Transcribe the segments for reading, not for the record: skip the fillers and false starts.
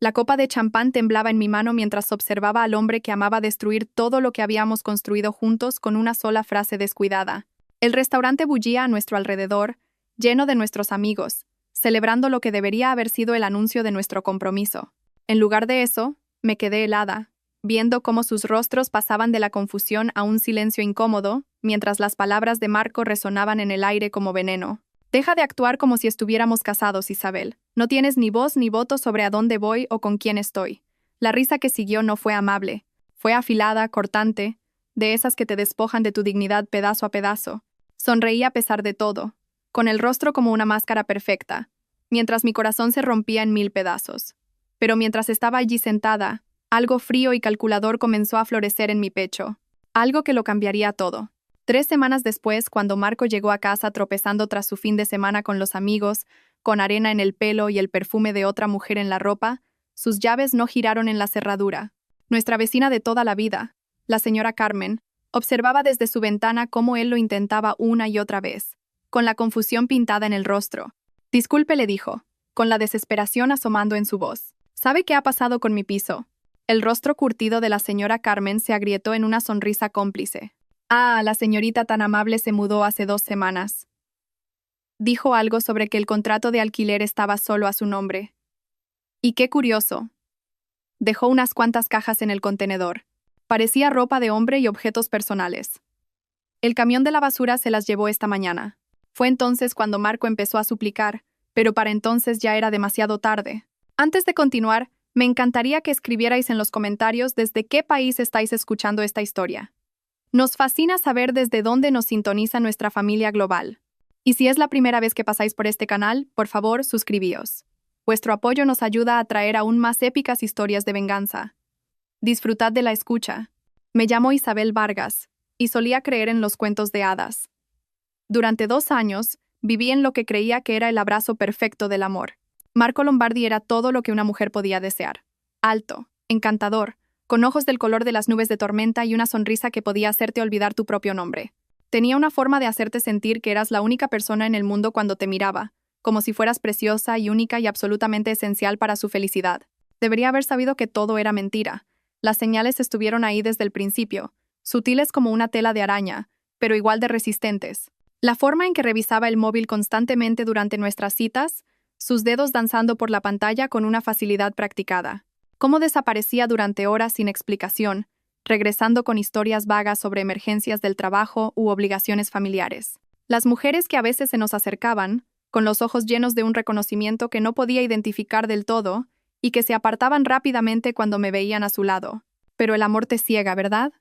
La copa de champán temblaba en mi mano mientras observaba al hombre que amaba destruir todo lo que habíamos construido juntos con una sola frase descuidada. El restaurante bullía a nuestro alrededor, lleno de nuestros amigos, celebrando lo que debería haber sido el anuncio de nuestro compromiso. En lugar de eso, me quedé helada, viendo cómo sus rostros pasaban de la confusión a un silencio incómodo, mientras las palabras de Marco resonaban en el aire como veneno. Deja de actuar como si estuviéramos casados, Isabel. No tienes ni voz ni voto sobre a dónde voy o con quién estoy. La risa que siguió no fue amable. Fue afilada, cortante, de esas que te despojan de tu dignidad pedazo a pedazo. Sonreí a pesar de todo, con el rostro como una máscara perfecta, mientras mi corazón se rompía en 1000 pedazos. Pero mientras estaba allí sentada, algo frío y calculador comenzó a florecer en mi pecho. Algo que lo cambiaría todo. 3 semanas después, cuando Marco llegó a casa tropezando tras su fin de semana con los amigos, con arena en el pelo y el perfume de otra mujer en la ropa, sus llaves no giraron en la cerradura. Nuestra vecina de toda la vida, la señora Carmen, observaba desde su ventana cómo él lo intentaba una y otra vez, con la confusión pintada en el rostro. Disculpe, le dijo, con la desesperación asomando en su voz. ¿Sabe qué ha pasado con mi piso? El rostro curtido de la señora Carmen se agrietó en una sonrisa cómplice. Ah, la señorita tan amable se mudó hace 2 semanas. Dijo algo sobre que el contrato de alquiler estaba solo a su nombre. Y qué curioso. Dejó unas cuantas cajas en el contenedor. Parecía ropa de hombre y objetos personales. El camión de la basura se las llevó esta mañana. Fue entonces cuando Marco empezó a suplicar, pero para entonces ya era demasiado tarde. Antes de continuar, me encantaría que escribierais en los comentarios desde qué país estáis escuchando esta historia. Nos fascina saber desde dónde nos sintoniza nuestra familia global. Y si es la primera vez que pasáis por este canal, por favor, suscribíos. Vuestro apoyo nos ayuda a traer aún más épicas historias de venganza. Disfrutad de la escucha. Me llamo Isabel Vargas, y solía creer en los cuentos de hadas. Durante 2 años, viví en lo que creía que era el abrazo perfecto del amor. Marco Lombardi era todo lo que una mujer podía desear. Alto, encantador, con ojos del color de las nubes de tormenta y una sonrisa que podía hacerte olvidar tu propio nombre. Tenía una forma de hacerte sentir que eras la única persona en el mundo cuando te miraba, como si fueras preciosa y única y absolutamente esencial para su felicidad. Debería haber sabido que todo era mentira. Las señales estuvieron ahí desde el principio, sutiles como una tela de araña, pero igual de resistentes. La forma en que revisaba el móvil constantemente durante nuestras citas, sus dedos danzando por la pantalla con una facilidad practicada. Cómo desaparecía durante horas sin explicación, regresando con historias vagas sobre emergencias del trabajo u obligaciones familiares. Las mujeres que a veces se nos acercaban, con los ojos llenos de un reconocimiento que no podía identificar del todo, y que se apartaban rápidamente cuando me veían a su lado. Pero el amor te ciega, ¿verdad?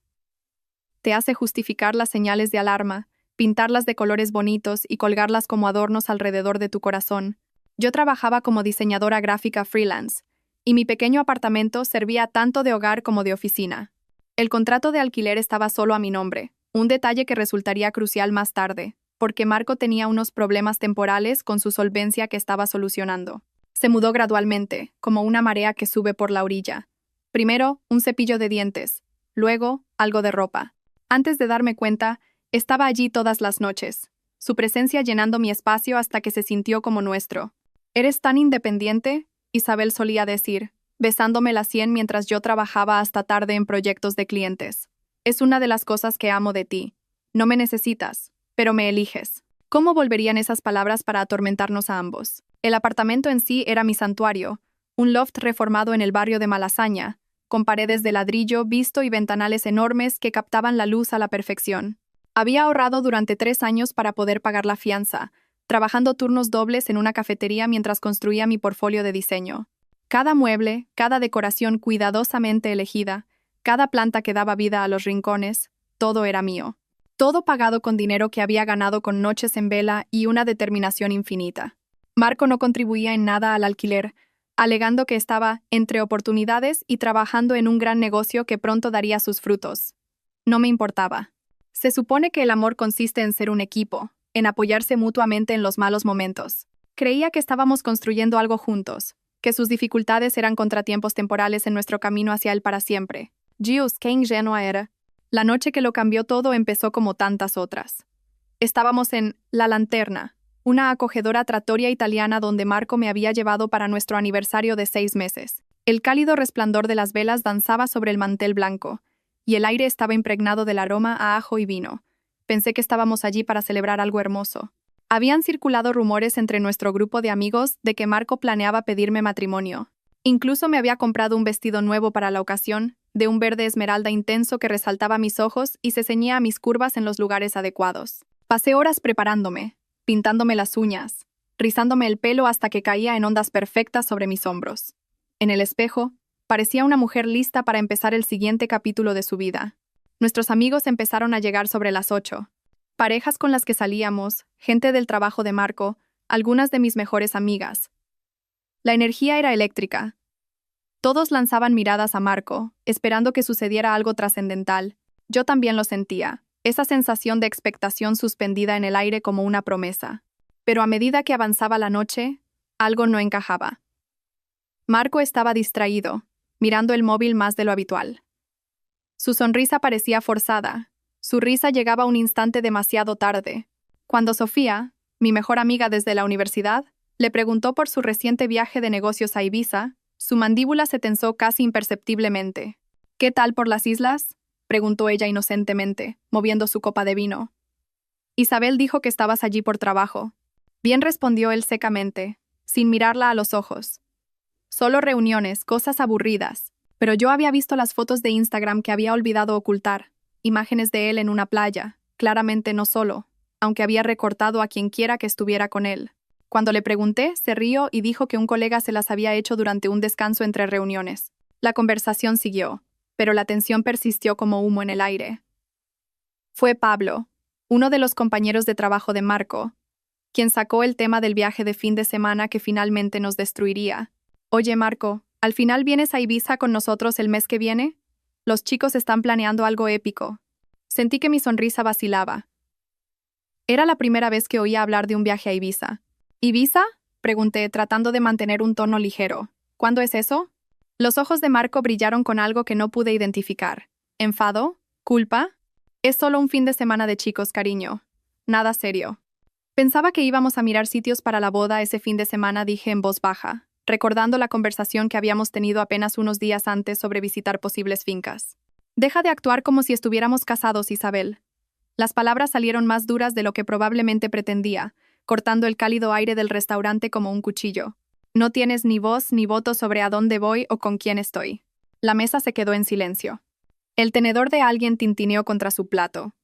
Te hace justificar las señales de alarma, pintarlas de colores bonitos y colgarlas como adornos alrededor de tu corazón. Yo trabajaba como diseñadora gráfica freelance, y mi pequeño apartamento servía tanto de hogar como de oficina. El contrato de alquiler estaba solo a mi nombre, un detalle que resultaría crucial más tarde, porque Marco tenía unos problemas temporales con su solvencia que estaba solucionando. Se mudó gradualmente, como una marea que sube por la orilla. Primero, un cepillo de dientes, luego, algo de ropa. Antes de darme cuenta, estaba allí todas las noches, su presencia llenando mi espacio hasta que se sintió como nuestro. «¿Eres tan independiente?», Isabel solía decir, besándome la sien mientras yo trabajaba hasta tarde en proyectos de clientes. «Es una de las cosas que amo de ti. No me necesitas, pero me eliges». ¿Cómo volverían esas palabras para atormentarnos a ambos? El apartamento en sí era mi santuario, un loft reformado en el barrio de Malasaña, con paredes de ladrillo visto y ventanales enormes que captaban la luz a la perfección. Había ahorrado durante 3 años para poder pagar la fianza, trabajando turnos dobles en una cafetería mientras construía mi portfolio de diseño. Cada mueble, cada decoración cuidadosamente elegida, cada planta que daba vida a los rincones, todo era mío. Todo pagado con dinero que había ganado con noches en vela y una determinación infinita. Marco no contribuía en nada al alquiler, alegando que estaba entre oportunidades y trabajando en un gran negocio que pronto daría sus frutos. No me importaba. Se supone que el amor consiste en ser un equipo, en apoyarse mutuamente en los malos momentos. Creía que estábamos construyendo algo juntos, que sus dificultades eran contratiempos temporales en nuestro camino hacia él para siempre. Dios, qué ingenua era. La noche que lo cambió todo empezó como tantas otras. Estábamos en La Lanterna, una acogedora trattoria italiana donde Marco me había llevado para nuestro aniversario de 6 meses. El cálido resplandor de las velas danzaba sobre el mantel blanco, y el aire estaba impregnado del aroma a ajo y vino. Pensé que estábamos allí para celebrar algo hermoso. Habían circulado rumores entre nuestro grupo de amigos de que Marco planeaba pedirme matrimonio. Incluso me había comprado un vestido nuevo para la ocasión, de un verde esmeralda intenso que resaltaba mis ojos y se ceñía a mis curvas en los lugares adecuados. Pasé horas preparándome, pintándome las uñas, rizándome el pelo hasta que caía en ondas perfectas sobre mis hombros. En el espejo, parecía una mujer lista para empezar el siguiente capítulo de su vida. Nuestros amigos empezaron a llegar sobre las 8. Parejas con las que salíamos, gente del trabajo de Marco, algunas de mis mejores amigas. La energía era eléctrica. Todos lanzaban miradas a Marco, esperando que sucediera algo trascendental. Yo también lo sentía, esa sensación de expectación suspendida en el aire como una promesa. Pero a medida que avanzaba la noche, algo no encajaba. Marco estaba distraído, mirando el móvil más de lo habitual. Su sonrisa parecía forzada. Su risa llegaba un instante demasiado tarde. Cuando Sofía, mi mejor amiga desde la universidad, le preguntó por su reciente viaje de negocios a Ibiza, su mandíbula se tensó casi imperceptiblemente. ¿Qué tal por las islas?, preguntó ella inocentemente, moviendo su copa de vino. Isabel dijo que estabas allí por trabajo. Bien, respondió él secamente, sin mirarla a los ojos. Solo reuniones, cosas aburridas. Pero yo había visto las fotos de Instagram que había olvidado ocultar, imágenes de él en una playa, claramente no solo, aunque había recortado a quien quiera que estuviera con él. Cuando le pregunté, se rió y dijo que un colega se las había hecho durante un descanso entre reuniones. La conversación siguió, pero la tensión persistió como humo en el aire. Fue Pablo, uno de los compañeros de trabajo de Marco, quien sacó el tema del viaje de fin de semana que finalmente nos destruiría. Oye, Marco, ¿al final vienes a Ibiza con nosotros el mes que viene? Los chicos están planeando algo épico. Sentí que mi sonrisa vacilaba. Era la primera vez que oía hablar de un viaje a Ibiza. ¿Ibiza?, pregunté, tratando de mantener un tono ligero. ¿Cuándo es eso? Los ojos de Marco brillaron con algo que no pude identificar. ¿Enfado? ¿Culpa? Es solo un fin de semana de chicos, cariño. Nada serio. Pensaba que íbamos a mirar sitios para la boda ese fin de semana, dije en voz baja, recordando la conversación que habíamos tenido apenas unos días antes sobre visitar posibles fincas. Deja de actuar como si estuviéramos casados, Isabel. Las palabras salieron más duras de lo que probablemente pretendía, cortando el cálido aire del restaurante como un cuchillo. No tienes ni voz ni voto sobre a dónde voy o con quién estoy. La mesa se quedó en silencio. El tenedor de alguien tintineó contra su plato.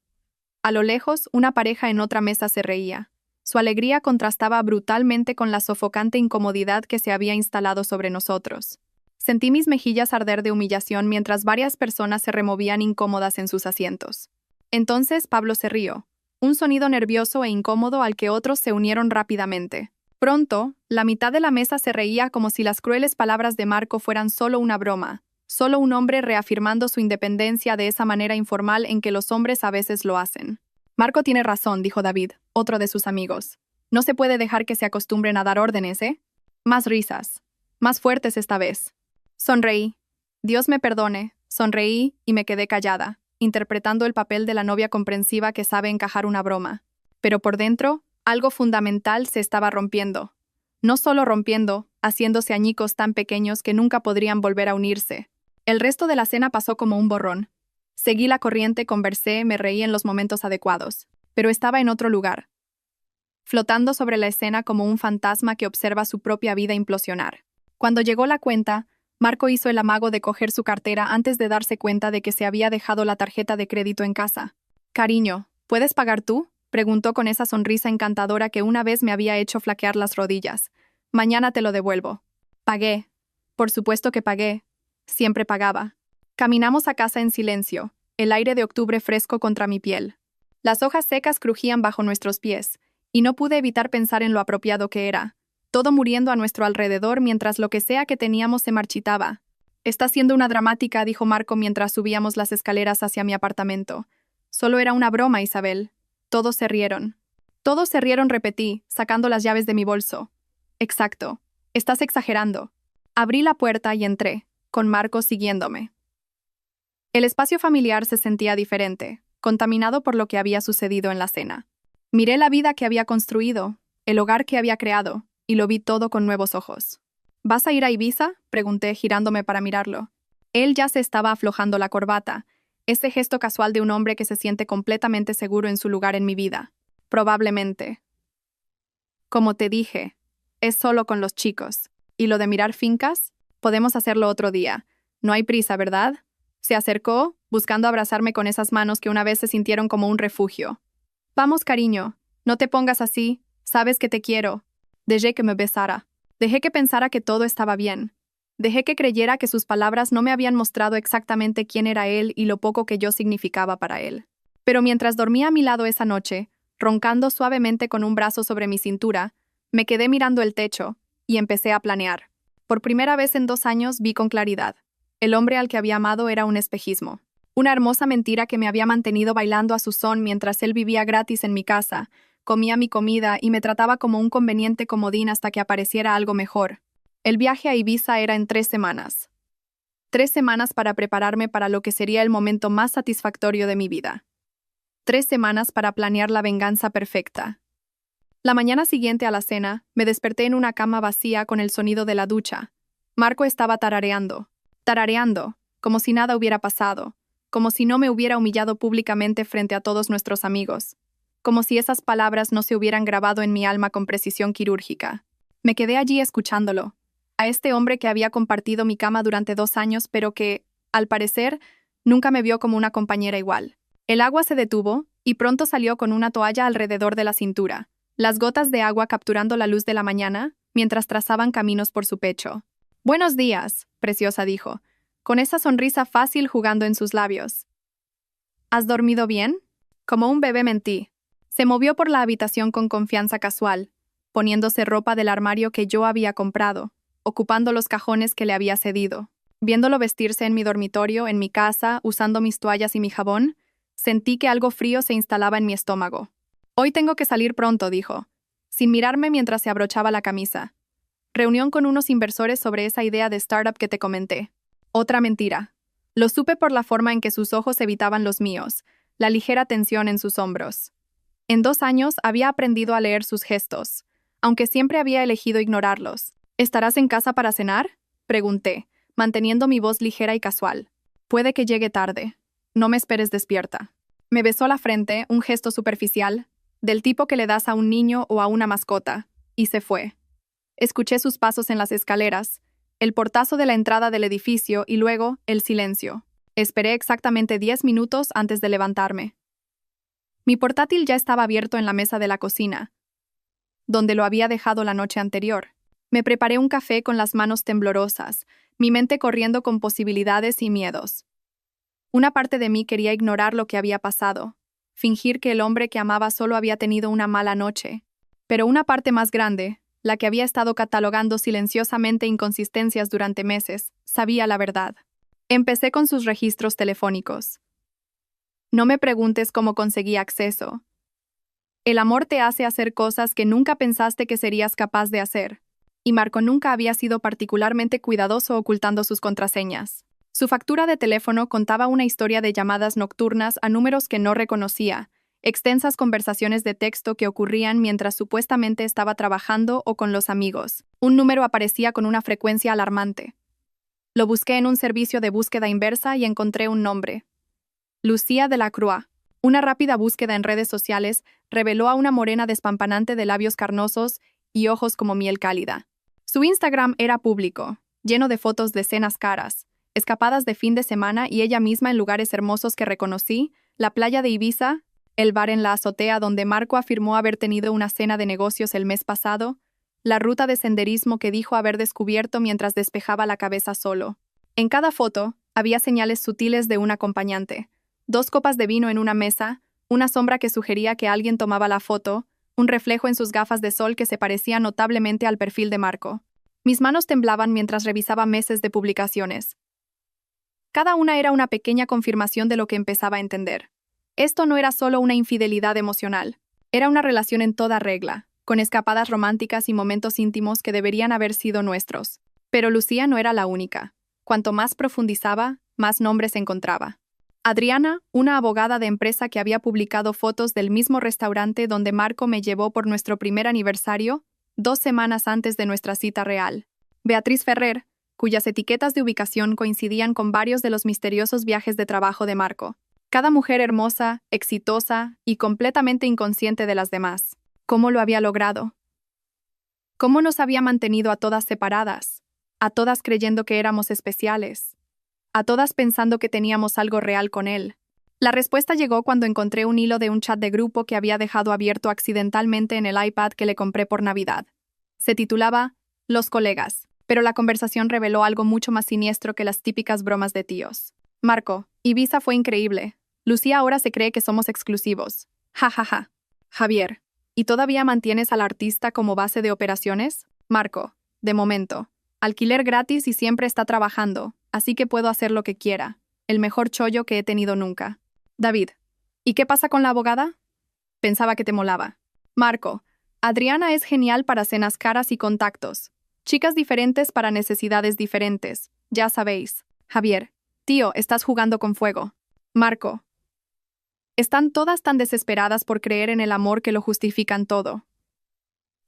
A lo lejos, una pareja en otra mesa se reía. Su alegría contrastaba brutalmente con la sofocante incomodidad que se había instalado sobre nosotros. Sentí mis mejillas arder de humillación mientras varias personas se removían incómodas en sus asientos. Entonces Pablo se rió, un sonido nervioso e incómodo al que otros se unieron rápidamente. Pronto, la mitad de la mesa se reía como si las crueles palabras de Marco fueran solo una broma, solo un hombre reafirmando su independencia de esa manera informal en que los hombres a veces lo hacen. Marco tiene razón, dijo David, otro de sus amigos. No se puede dejar que se acostumbren a dar órdenes, ¿eh? Más risas. Más fuertes esta vez. Sonreí. Dios me perdone. Sonreí y me quedé callada, interpretando el papel de la novia comprensiva que sabe encajar una broma. Pero por dentro, algo fundamental se estaba rompiendo. No solo rompiendo, haciéndose añicos tan pequeños que nunca podrían volver a unirse. El resto de la cena pasó como un borrón. Seguí la corriente, conversé, me reí en los momentos adecuados. Pero estaba en otro lugar, flotando sobre la escena como un fantasma que observa su propia vida implosionar. Cuando llegó la cuenta, Marco hizo el amago de coger su cartera antes de darse cuenta de que se había dejado la tarjeta de crédito en casa. «Cariño, ¿puedes pagar tú?», preguntó con esa sonrisa encantadora que una vez me había hecho flaquear las rodillas. «Mañana te lo devuelvo». Pagué. Por supuesto que pagué. Siempre pagaba. Caminamos a casa en silencio, el aire de octubre fresco contra mi piel. Las hojas secas crujían bajo nuestros pies, y no pude evitar pensar en lo apropiado que era. Todo muriendo a nuestro alrededor mientras lo que sea que teníamos se marchitaba. «Está siendo una dramática», dijo Marco mientras subíamos las escaleras hacia mi apartamento. «Solo era una broma, Isabel». Todos se rieron. «Todos se rieron», repetí, sacando las llaves de mi bolso. «Exacto. Estás exagerando». Abrí la puerta y entré, con Marco siguiéndome. El espacio familiar se sentía diferente, contaminado por lo que había sucedido en la cena. Miré la vida que había construido, el hogar que había creado, y lo vi todo con nuevos ojos. ¿Vas a ir a Ibiza?, pregunté, girándome para mirarlo. Él ya se estaba aflojando la corbata, ese gesto casual de un hombre que se siente completamente seguro en su lugar en mi vida. Probablemente. Como te dije, es solo con los chicos. ¿Y lo de mirar fincas? Podemos hacerlo otro día. No hay prisa, ¿verdad? Se acercó, buscando abrazarme con esas manos que una vez se sintieron como un refugio. Vamos, cariño, no te pongas así, sabes que te quiero. Dejé que me besara. Dejé que pensara que todo estaba bien. Dejé que creyera que sus palabras no me habían mostrado exactamente quién era él y lo poco que yo significaba para él. Pero mientras dormía a mi lado esa noche, roncando suavemente con un brazo sobre mi cintura, me quedé mirando el techo y empecé a planear. Por primera vez en 2 años vi con claridad. El hombre al que había amado era un espejismo. Una hermosa mentira que me había mantenido bailando a su son mientras él vivía gratis en mi casa, comía mi comida y me trataba como un conveniente comodín hasta que apareciera algo mejor. El viaje a Ibiza era en 3 semanas. 3 semanas para prepararme para lo que sería el momento más satisfactorio de mi vida. 3 semanas para planear la venganza perfecta. La mañana siguiente a la cena, me desperté en una cama vacía con el sonido de la ducha. Marco estaba tarareando, como si nada hubiera pasado, como si no me hubiera humillado públicamente frente a todos nuestros amigos, como si esas palabras no se hubieran grabado en mi alma con precisión quirúrgica. Me quedé allí escuchándolo, a este hombre que había compartido mi cama durante 2 años, pero que, al parecer, nunca me vio como una compañera igual. El agua se detuvo, y pronto salió con una toalla alrededor de la cintura, las gotas de agua capturando la luz de la mañana, mientras trazaban caminos por su pecho. «Buenos días», preciosa dijo, con esa sonrisa fácil jugando en sus labios. «¿Has dormido bien?» Como un bebé mentí. Se movió por la habitación con confianza casual, poniéndose ropa del armario que yo había comprado, ocupando los cajones que le había cedido. Viéndolo vestirse en mi dormitorio, en mi casa, usando mis toallas y mi jabón, sentí que algo frío se instalaba en mi estómago. «Hoy tengo que salir pronto», dijo, sin mirarme mientras se abrochaba la camisa. «Reunión con unos inversores sobre esa idea de startup que te comenté». Otra mentira. Lo supe por la forma en que sus ojos evitaban los míos, la ligera tensión en sus hombros. En 2 años había aprendido a leer sus gestos, aunque siempre había elegido ignorarlos. «¿Estarás en casa para cenar?», pregunté, manteniendo mi voz ligera y casual. «Puede que llegue tarde. No me esperes despierta». Me besó la frente, un gesto superficial, del tipo que le das a un niño o a una mascota, y se fue. Escuché sus pasos en las escaleras, el portazo de la entrada del edificio y luego el silencio. Esperé exactamente 10 minutos antes de levantarme. Mi portátil ya estaba abierto en la mesa de la cocina, donde lo había dejado la noche anterior. Me preparé un café con las manos temblorosas, mi mente corriendo con posibilidades y miedos. Una parte de mí quería ignorar lo que había pasado, fingir que el hombre que amaba solo había tenido una mala noche. Pero una parte más grande, la que había estado catalogando silenciosamente inconsistencias durante meses, sabía la verdad. Empecé con sus registros telefónicos. No me preguntes cómo conseguí acceso. El amor te hace hacer cosas que nunca pensaste que serías capaz de hacer, y Marco nunca había sido particularmente cuidadoso ocultando sus contraseñas. Su factura de teléfono contaba una historia de llamadas nocturnas a números que no reconocía, extensas conversaciones de texto que ocurrían mientras supuestamente estaba trabajando o con los amigos. Un número aparecía con una frecuencia alarmante. Lo busqué en un servicio de búsqueda inversa y encontré un nombre. Lucía de la Croix. Una rápida búsqueda en redes sociales reveló a una morena despampanante de labios carnosos y ojos como miel cálida. Su Instagram era público, lleno de fotos de cenas caras, escapadas de fin de semana y ella misma en lugares hermosos que reconocí, la playa de Ibiza, el bar en la azotea donde Marco afirmó haber tenido una cena de negocios el mes pasado, la ruta de senderismo que dijo haber descubierto mientras despejaba la cabeza solo. En cada foto había señales sutiles de un acompañante, 2 copas de vino en una mesa, una sombra que sugería que alguien tomaba la foto, un reflejo en sus gafas de sol que se parecía notablemente al perfil de Marco. Mis manos temblaban mientras revisaba meses de publicaciones. Cada una era una pequeña confirmación de lo que empezaba a entender. Esto no era solo una infidelidad emocional, era una relación en toda regla, con escapadas románticas y momentos íntimos que deberían haber sido nuestros. Pero Lucía no era la única. Cuanto más profundizaba, más nombres encontraba. Adriana, una abogada de empresa que había publicado fotos del mismo restaurante donde Marco me llevó por nuestro primer aniversario, 2 semanas antes de nuestra cita real. Beatriz Ferrer, cuyas etiquetas de ubicación coincidían con varios de los misteriosos viajes de trabajo de Marco. Cada mujer hermosa, exitosa y completamente inconsciente de las demás. ¿Cómo lo había logrado? ¿Cómo nos había mantenido a todas separadas? A todas creyendo que éramos especiales. A todas pensando que teníamos algo real con él. La respuesta llegó cuando encontré un hilo de un chat de grupo que había dejado abierto accidentalmente en el iPad que le compré por Navidad. Se titulaba Los colegas, pero la conversación reveló algo mucho más siniestro que las típicas bromas de tíos. Marco, Ibiza fue increíble. Lucía ahora se cree que somos exclusivos. Ja, ja, ja. Javier, ¿y todavía mantienes al artista como base de operaciones? Marco, de momento. Alquiler gratis y siempre está trabajando, así que puedo hacer lo que quiera. El mejor chollo que he tenido nunca. David, ¿y qué pasa con la abogada? Pensaba que te molaba. Marco, Adriana es genial para cenas caras y contactos. Chicas diferentes para necesidades diferentes, ya sabéis. Javier, tío, estás jugando con fuego. Marco, están todas tan desesperadas por creer en el amor que lo justifican todo.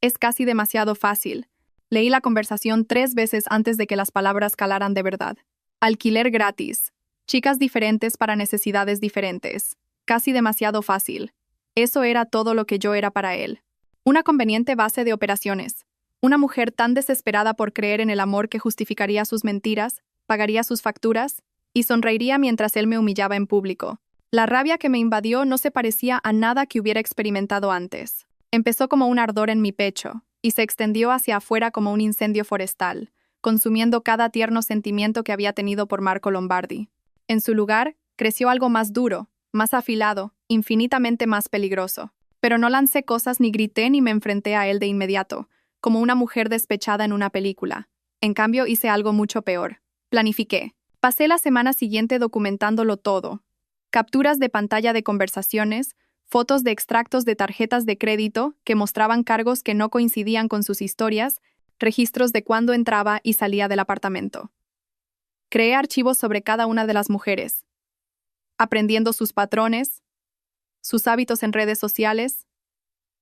Es casi demasiado fácil. Leí la conversación 3 veces antes de que las palabras calaran de verdad. Alquiler gratis. Chicas diferentes para necesidades diferentes. Casi demasiado fácil. Eso era todo lo que yo era para él. Una conveniente base de operaciones. Una mujer tan desesperada por creer en el amor que justificaría sus mentiras, pagaría sus facturas y sonreiría mientras él me humillaba en público. La rabia que me invadió no se parecía a nada que hubiera experimentado antes. Empezó como un ardor en mi pecho y se extendió hacia afuera como un incendio forestal, consumiendo cada tierno sentimiento que había tenido por Marco Lombardi. En su lugar, creció algo más duro, más afilado, infinitamente más peligroso. Pero no lancé cosas ni grité ni me enfrenté a él de inmediato, como una mujer despechada en una película. En cambio, hice algo mucho peor. Planifiqué. Pasé la semana siguiente documentándolo todo. Capturas de pantalla de conversaciones, fotos de extractos de tarjetas de crédito que mostraban cargos que no coincidían con sus historias, registros de cuándo entraba y salía del apartamento. Creé archivos sobre cada una de las mujeres, aprendiendo sus patrones, sus hábitos en redes sociales,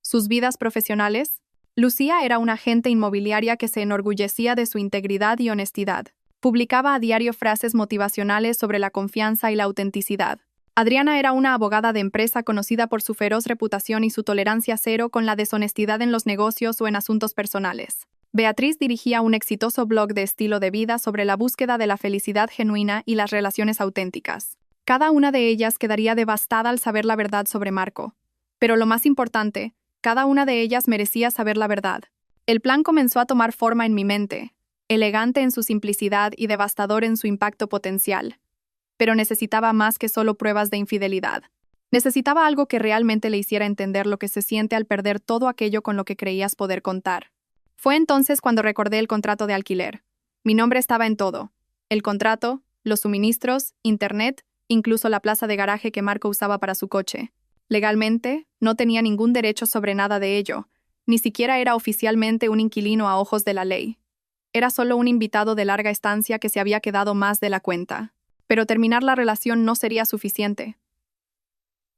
sus vidas profesionales. Lucía era una agente inmobiliaria que se enorgullecía de su integridad y honestidad. Publicaba a diario frases motivacionales sobre la confianza y la autenticidad. Adriana era una abogada de empresa conocida por su feroz reputación y su tolerancia cero con la deshonestidad en los negocios o en asuntos personales. Beatriz dirigía un exitoso blog de estilo de vida sobre la búsqueda de la felicidad genuina y las relaciones auténticas. Cada una de ellas quedaría devastada al saber la verdad sobre Marco. Pero lo más importante, cada una de ellas merecía saber la verdad. El plan comenzó a tomar forma en mi mente, elegante en su simplicidad y devastador en su impacto potencial. Pero necesitaba más que solo pruebas de infidelidad. Necesitaba algo que realmente le hiciera entender lo que se siente al perder todo aquello con lo que creías poder contar. Fue entonces cuando recordé el contrato de alquiler. Mi nombre estaba en todo. El contrato, los suministros, internet, incluso la plaza de garaje que Marco usaba para su coche. Legalmente, no tenía ningún derecho sobre nada de ello. Ni siquiera era oficialmente un inquilino a ojos de la ley. Era solo un invitado de larga estancia que se había quedado más de la cuenta. Pero terminar la relación no sería suficiente.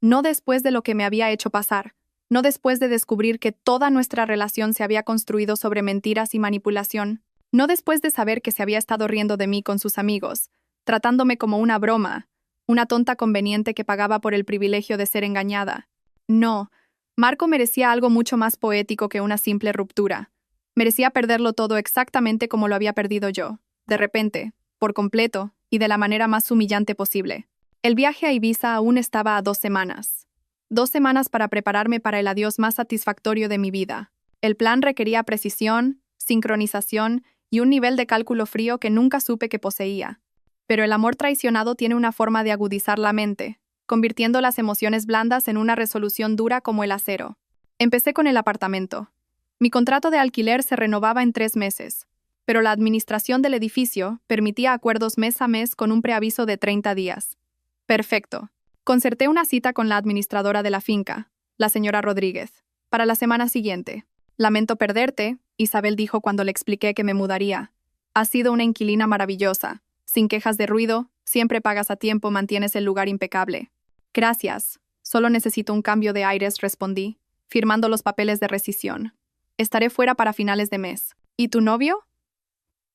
No después de lo que me había hecho pasar. No después de descubrir que toda nuestra relación se había construido sobre mentiras y manipulación. No después de saber que se había estado riendo de mí con sus amigos, tratándome como una broma, una tonta conveniente que pagaba por el privilegio de ser engañada. No, Marco merecía algo mucho más poético que una simple ruptura. Merecía perderlo todo exactamente como lo había perdido yo, de repente, por completo, y de la manera más humillante posible. El viaje a Ibiza aún estaba a 2 semanas. 2 semanas para prepararme para el adiós más satisfactorio de mi vida. El plan requería precisión, sincronización y un nivel de cálculo frío que nunca supe que poseía. Pero el amor traicionado tiene una forma de agudizar la mente, convirtiendo las emociones blandas en una resolución dura como el acero. Empecé con el apartamento. Mi contrato de alquiler se renovaba en 3 meses, pero la administración del edificio permitía acuerdos mes a mes con un preaviso de 30 días. Perfecto. Concerté una cita con la administradora de la finca, la señora Rodríguez, para la semana siguiente. Lamento perderte, Isabel dijo cuando le expliqué que me mudaría. Has sido una inquilina maravillosa. Sin quejas de ruido, siempre pagas a tiempo, mantienes el lugar impecable. Gracias. Solo necesito un cambio de aires, respondí, firmando los papeles de rescisión. Estaré fuera para finales de mes. ¿Y tu novio?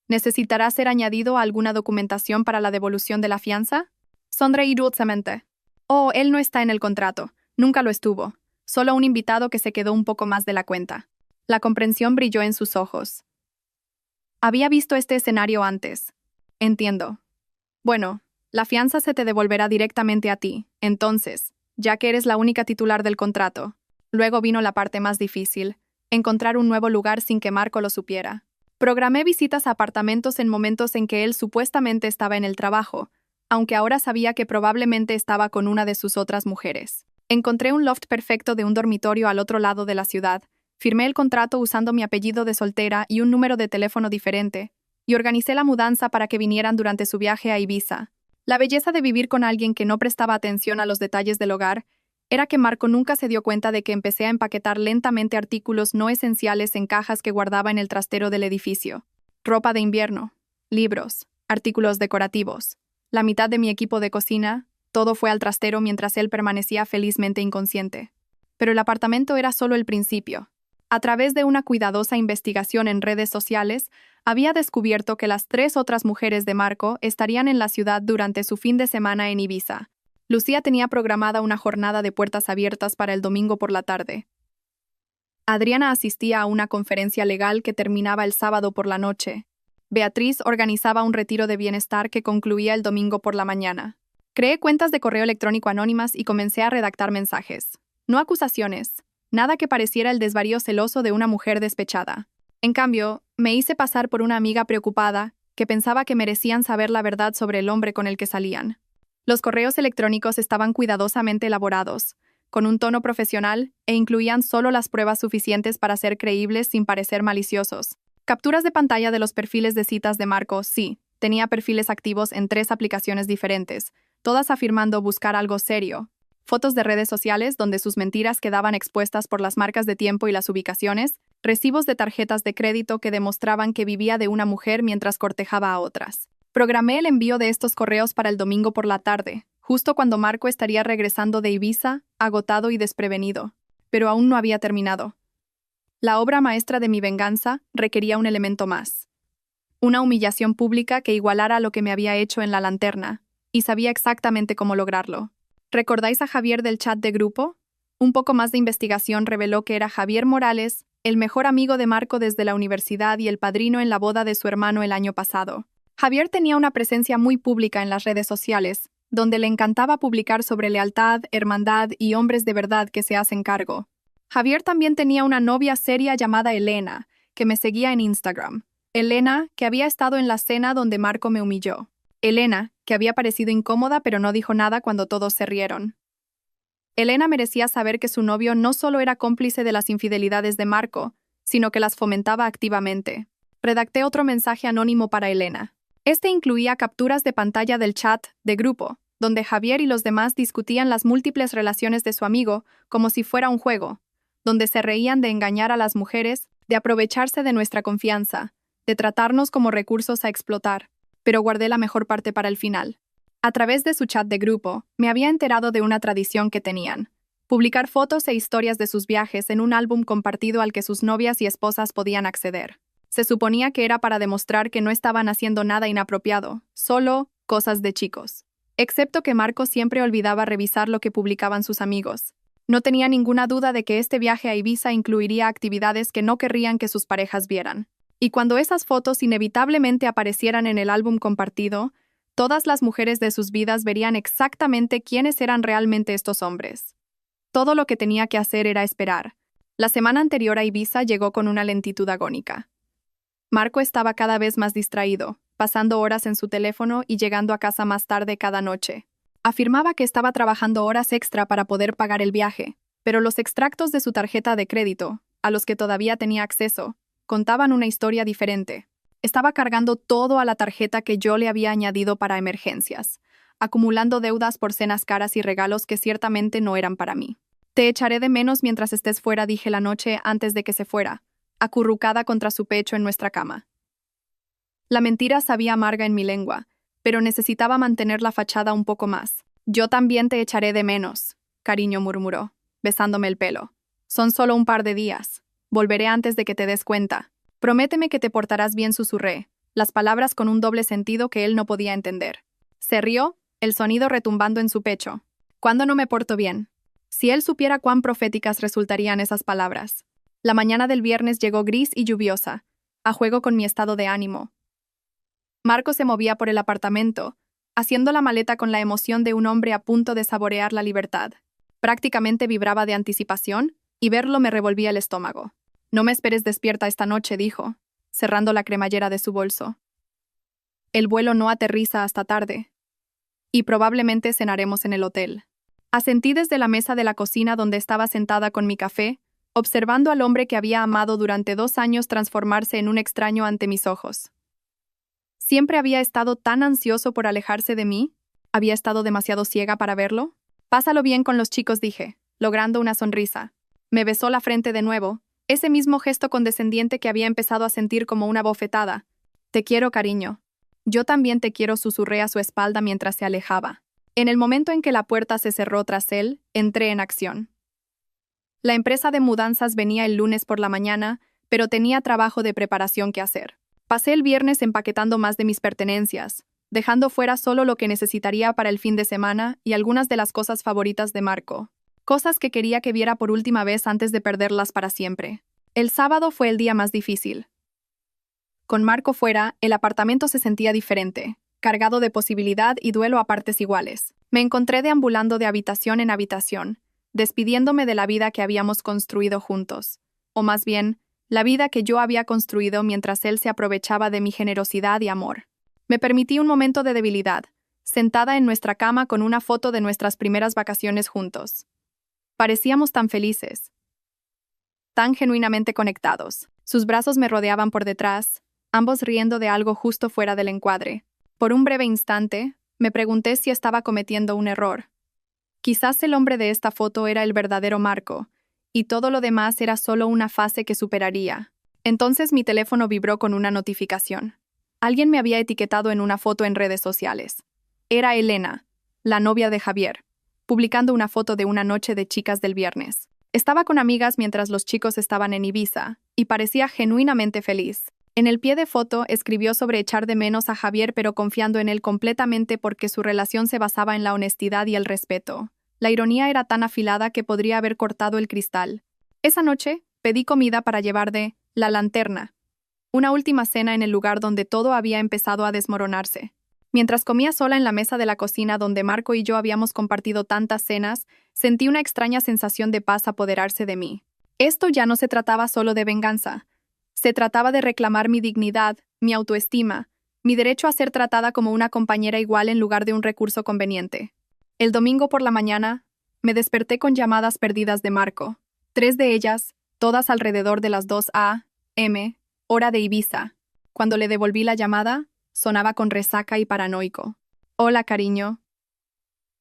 ¿Necesitará ser añadido a alguna documentación para la devolución de la fianza? Sonreí dulcemente. Oh, él no está en el contrato. Nunca lo estuvo. Solo un invitado que se quedó un poco más de la cuenta. La comprensión brilló en sus ojos. Había visto este escenario antes. Entiendo. Bueno, la fianza se te devolverá directamente a ti, entonces, ya que eres la única titular del contrato. Luego vino la parte más difícil, encontrar un nuevo lugar sin que Marco lo supiera. Programé visitas a apartamentos en momentos en que él supuestamente estaba en el trabajo, aunque ahora sabía que probablemente estaba con una de sus otras mujeres. Encontré un loft perfecto de un dormitorio al otro lado de la ciudad, firmé el contrato usando mi apellido de soltera y un número de teléfono diferente, y organicé la mudanza para que vinieran durante su viaje a Ibiza. La belleza de vivir con alguien que no prestaba atención a los detalles del hogar era que Marco nunca se dio cuenta de que empecé a empaquetar lentamente artículos no esenciales en cajas que guardaba en el trastero del edificio. Ropa de invierno, libros, artículos decorativos. La mitad de mi equipo de cocina, todo fue al trastero mientras él permanecía felizmente inconsciente. Pero el apartamento era solo el principio. A través de una cuidadosa investigación en redes sociales, había descubierto que las 3 otras mujeres de Marco estarían en la ciudad durante su fin de semana en Ibiza. Lucía tenía programada una jornada de puertas abiertas para el domingo por la tarde. Adriana asistía a una conferencia legal que terminaba el sábado por la noche. Beatriz organizaba un retiro de bienestar que concluía el domingo por la mañana. Creé cuentas de correo electrónico anónimas y comencé a redactar mensajes. No acusaciones, nada que pareciera el desvarío celoso de una mujer despechada. En cambio, me hice pasar por una amiga preocupada que pensaba que merecían saber la verdad sobre el hombre con el que salían. Los correos electrónicos estaban cuidadosamente elaborados, con un tono profesional, e incluían solo las pruebas suficientes para ser creíbles sin parecer maliciosos. Capturas de pantalla de los perfiles de citas de Marco, sí, tenía perfiles activos en 3 aplicaciones diferentes, todas afirmando buscar algo serio. Fotos de redes sociales donde sus mentiras quedaban expuestas por las marcas de tiempo y las ubicaciones, recibos de tarjetas de crédito que demostraban que vivía de una mujer mientras cortejaba a otras. Programé el envío de estos correos para el domingo por la tarde, justo cuando Marco estaría regresando de Ibiza, agotado y desprevenido. Pero aún no había terminado. La obra maestra de mi venganza requería un elemento más. Una humillación pública que igualara lo que me había hecho en la lanterna, y sabía exactamente cómo lograrlo. ¿Recordáis a Javier del chat de grupo? Un poco más de investigación reveló que era Javier Morales, el mejor amigo de Marco desde la universidad y el padrino en la boda de su hermano el año pasado. Javier tenía una presencia muy pública en las redes sociales, donde le encantaba publicar sobre lealtad, hermandad y hombres de verdad que se hacen cargo. Javier también tenía una novia seria llamada Elena, que me seguía en Instagram. Elena, que había estado en la cena donde Marco me humilló. Elena, que había parecido incómoda pero no dijo nada cuando todos se rieron. Elena merecía saber que su novio no solo era cómplice de las infidelidades de Marco, sino que las fomentaba activamente. Redacté otro mensaje anónimo para Elena. Este incluía capturas de pantalla del chat de grupo, donde Javier y los demás discutían las múltiples relaciones de su amigo como si fuera un juego, donde se reían de engañar a las mujeres, de aprovecharse de nuestra confianza, de tratarnos como recursos a explotar, pero guardé la mejor parte para el final. A través de su chat de grupo, me había enterado de una tradición que tenían: publicar fotos e historias de sus viajes en un álbum compartido al que sus novias y esposas podían acceder. Se suponía que era para demostrar que no estaban haciendo nada inapropiado, solo cosas de chicos. Excepto que Marco siempre olvidaba revisar lo que publicaban sus amigos. No tenía ninguna duda de que este viaje a Ibiza incluiría actividades que no querrían que sus parejas vieran. Y cuando esas fotos inevitablemente aparecieran en el álbum compartido, todas las mujeres de sus vidas verían exactamente quiénes eran realmente estos hombres. Todo lo que tenía que hacer era esperar. La semana anterior a Ibiza llegó con una lentitud agónica. Marco estaba cada vez más distraído, pasando horas en su teléfono y llegando a casa más tarde cada noche. Afirmaba que estaba trabajando horas extra para poder pagar el viaje, pero los extractos de su tarjeta de crédito, a los que todavía tenía acceso, contaban una historia diferente. Estaba cargando todo a la tarjeta que yo le había añadido para emergencias, acumulando deudas por cenas caras y regalos que ciertamente no eran para mí. Te echaré de menos mientras estés fuera, dije la noche antes de que se fuera, acurrucada contra su pecho en nuestra cama. La mentira sabía amarga en mi lengua, pero necesitaba mantener la fachada un poco más. Yo también te echaré de menos, cariño, murmuró, besándome el pelo. Son solo un par de días. Volveré antes de que te des cuenta. Prométeme que te portarás bien, susurré, las palabras con un doble sentido que él no podía entender. Se rió, el sonido retumbando en su pecho. ¿Cuándo no me porto bien? Si él supiera cuán proféticas resultarían esas palabras. La mañana del viernes llegó gris y lluviosa, a juego con mi estado de ánimo. Marco se movía por el apartamento, haciendo la maleta con la emoción de un hombre a punto de saborear la libertad. Prácticamente vibraba de anticipación, y verlo me revolvía el estómago. No me esperes despierta esta noche, dijo, cerrando la cremallera de su bolso. El vuelo no aterriza hasta tarde. Y probablemente cenaremos en el hotel. Asentí desde la mesa de la cocina donde estaba sentada con mi café, observando al hombre que había amado durante 2 años transformarse en un extraño ante mis ojos. ¿Siempre había estado tan ansioso por alejarse de mí? ¿Había estado demasiado ciega para verlo? Pásalo bien con los chicos, dije, logrando una sonrisa. Me besó la frente de nuevo, ese mismo gesto condescendiente que había empezado a sentir como una bofetada. Te quiero, cariño. Yo también te quiero, susurré a su espalda mientras se alejaba. En el momento en que la puerta se cerró tras él, entré en acción. La empresa de mudanzas venía el lunes por la mañana, pero tenía trabajo de preparación que hacer. Pasé el viernes empaquetando más de mis pertenencias, dejando fuera solo lo que necesitaría para el fin de semana y algunas de las cosas favoritas de Marco. Cosas que quería que viera por última vez antes de perderlas para siempre. El sábado fue el día más difícil. Con Marco fuera, el apartamento se sentía diferente, cargado de posibilidad y duelo a partes iguales. Me encontré deambulando de habitación en habitación, despidiéndome de la vida que habíamos construido juntos. O más bien, la vida que yo había construido mientras él se aprovechaba de mi generosidad y amor. Me permití un momento de debilidad, sentada en nuestra cama con una foto de nuestras primeras vacaciones juntos. Parecíamos tan felices, tan genuinamente conectados. Sus brazos me rodeaban por detrás, ambos riendo de algo justo fuera del encuadre. Por un breve instante, me pregunté si estaba cometiendo un error. Quizás el hombre de esta foto era el verdadero Marco, y todo lo demás era solo una fase que superaría. Entonces mi teléfono vibró con una notificación. Alguien me había etiquetado en una foto en redes sociales. Era Elena, la novia de Javier, publicando una foto de una noche de chicas del viernes. Estaba con amigas mientras los chicos estaban en Ibiza, y parecía genuinamente feliz. En el pie de foto escribió sobre echar de menos a Javier pero confiando en él completamente porque su relación se basaba en la honestidad y el respeto. La ironía era tan afilada que podría haber cortado el cristal. Esa noche, pedí comida para llevar de La Lanterna, una última cena en el lugar donde todo había empezado a desmoronarse. Mientras comía sola en la mesa de la cocina donde Marco y yo habíamos compartido tantas cenas, sentí una extraña sensación de paz apoderarse de mí. Esto ya no se trataba solo de venganza. Se trataba de reclamar mi dignidad, mi autoestima, mi derecho a ser tratada como una compañera igual en lugar de un recurso conveniente. El domingo por la mañana, me desperté con llamadas perdidas de Marco. 3 de ellas, todas alrededor de las 2 a.m., hora de Ibiza. Cuando le devolví la llamada, sonaba con resaca y paranoico. Hola, cariño.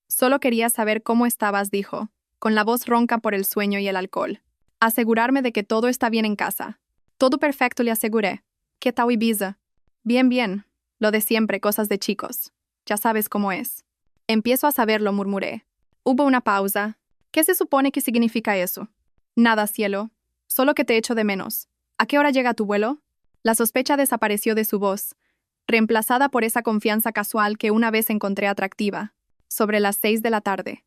Solo quería saber cómo estabas, dijo, con la voz ronca por el sueño y el alcohol. Asegurarme de que todo está bien en casa. Todo perfecto, le aseguré. ¿Qué tal Ibiza? Bien, bien. Lo de siempre, cosas de chicos. Ya sabes cómo es. Empiezo a saberlo, murmuré. Hubo una pausa. ¿Qué se supone que significa eso? Nada, cielo. Solo que te echo de menos. ¿A qué hora llega tu vuelo? La sospecha desapareció de su voz, reemplazada por esa confianza casual que una vez encontré atractiva. Sobre las 6 de la tarde.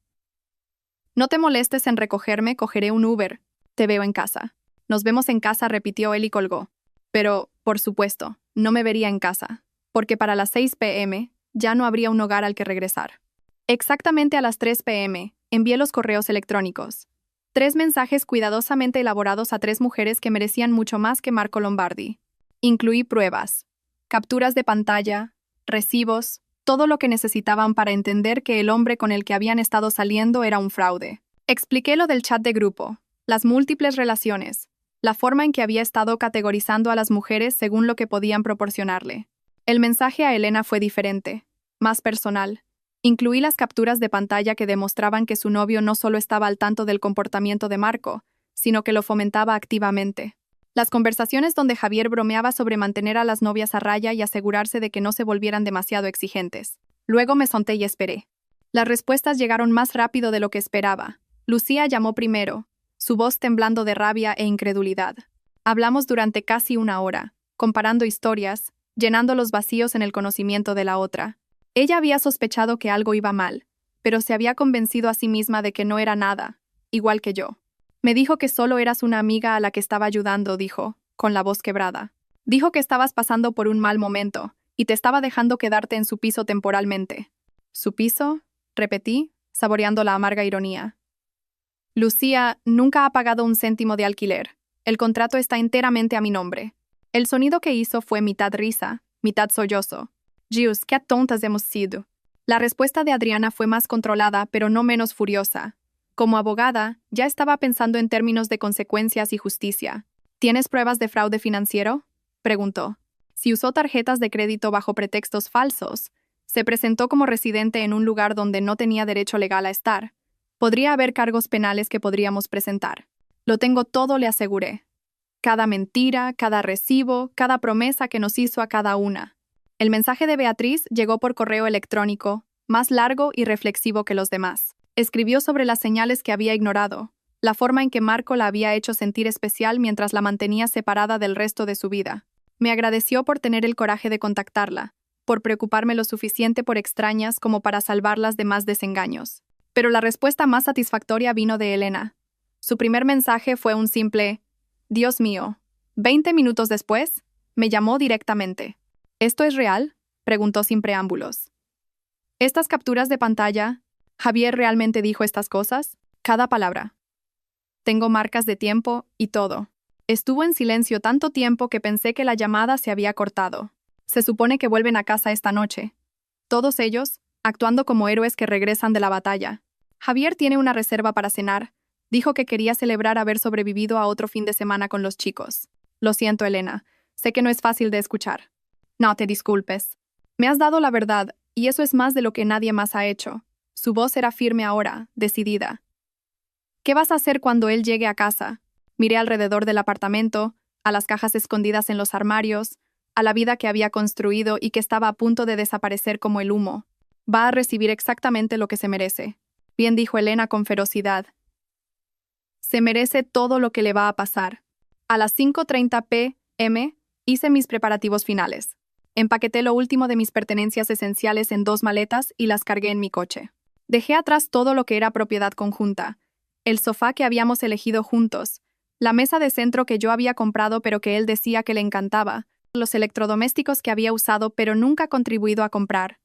No te molestes en recogerme, cogeré un Uber. Te veo en casa. Nos vemos en casa, repitió él y colgó. Pero, por supuesto, no me vería en casa, porque para las 6 p.m. ya no habría un hogar al que regresar. Exactamente a las 3 p.m., envié los correos electrónicos. 3 mensajes cuidadosamente elaborados a 3 mujeres que merecían mucho más que Marco Lombardi. Incluí pruebas, capturas de pantalla, recibos, todo lo que necesitaban para entender que el hombre con el que habían estado saliendo era un fraude. Expliqué lo del chat de grupo, las múltiples relaciones, la forma en que había estado categorizando a las mujeres según lo que podían proporcionarle. El mensaje a Elena fue diferente, más personal. Incluí las capturas de pantalla que demostraban que su novio no solo estaba al tanto del comportamiento de Marco, sino que lo fomentaba activamente. Las conversaciones donde Javier bromeaba sobre mantener a las novias a raya y asegurarse de que no se volvieran demasiado exigentes. Luego me senté y esperé. Las respuestas llegaron más rápido de lo que esperaba. Lucía llamó primero, su voz temblando de rabia e incredulidad. Hablamos durante casi 1 hora, comparando historias, llenando los vacíos en el conocimiento de la otra. Ella había sospechado que algo iba mal, pero se había convencido a sí misma de que no era nada, igual que yo. Me dijo que solo eras una amiga a la que estaba ayudando, dijo, con la voz quebrada. Dijo que estabas pasando por un mal momento y te estaba dejando quedarte en su piso temporalmente. ¿Su piso? Repetí, saboreando la amarga ironía. Lucía nunca ha pagado un céntimo de alquiler. El contrato está enteramente a mi nombre. El sonido que hizo fue mitad risa, mitad sollozo. Dios, qué tontas hemos sido. La respuesta de Adriana fue más controlada, pero no menos furiosa. Como abogada, ya estaba pensando en términos de consecuencias y justicia. ¿Tienes pruebas de fraude financiero?, preguntó. Si usó tarjetas de crédito bajo pretextos falsos, se presentó como residente en un lugar donde no tenía derecho legal a estar. Podría haber cargos penales que podríamos presentar. Lo tengo todo, le aseguré. Cada mentira, cada recibo, cada promesa que nos hizo a cada una. El mensaje de Beatriz llegó por correo electrónico, más largo y reflexivo que los demás. Escribió sobre las señales que había ignorado, la forma en que Marco la había hecho sentir especial mientras la mantenía separada del resto de su vida. Me agradeció por tener el coraje de contactarla, por preocuparme lo suficiente por extrañas como para salvarlas de más desengaños. Pero la respuesta más satisfactoria vino de Elena. Su primer mensaje fue un simple «Dios mío». 20 minutos después, me llamó directamente. ¿Esto es real?, preguntó sin preámbulos. Estas capturas de pantalla, ¿Javier realmente dijo estas cosas? Cada palabra. Tengo marcas de tiempo y todo. Estuvo en silencio tanto tiempo que pensé que la llamada se había cortado. Se supone que vuelven a casa esta noche. Todos ellos, actuando como héroes que regresan de la batalla. Javier tiene una reserva para cenar. Dijo que quería celebrar haber sobrevivido a otro fin de semana con los chicos. Lo siento, Elena. Sé que no es fácil de escuchar. No te disculpes. Me has dado la verdad, y eso es más de lo que nadie más ha hecho. Su voz era firme ahora, decidida. ¿Qué vas a hacer cuando él llegue a casa? Miré alrededor del apartamento, a las cajas escondidas en los armarios, a la vida que había construido y que estaba a punto de desaparecer como el humo. Va a recibir exactamente lo que se merece. Bien, dijo Elena con ferocidad. Se merece todo lo que le va a pasar. A las 5:30 p.m. hice mis preparativos finales. Empaqueté lo último de mis pertenencias esenciales en 2 maletas y las cargué en mi coche. Dejé atrás todo lo que era propiedad conjunta. El sofá que habíamos elegido juntos, la mesa de centro que yo había comprado pero que él decía que le encantaba, los electrodomésticos que había usado pero nunca contribuido a comprar.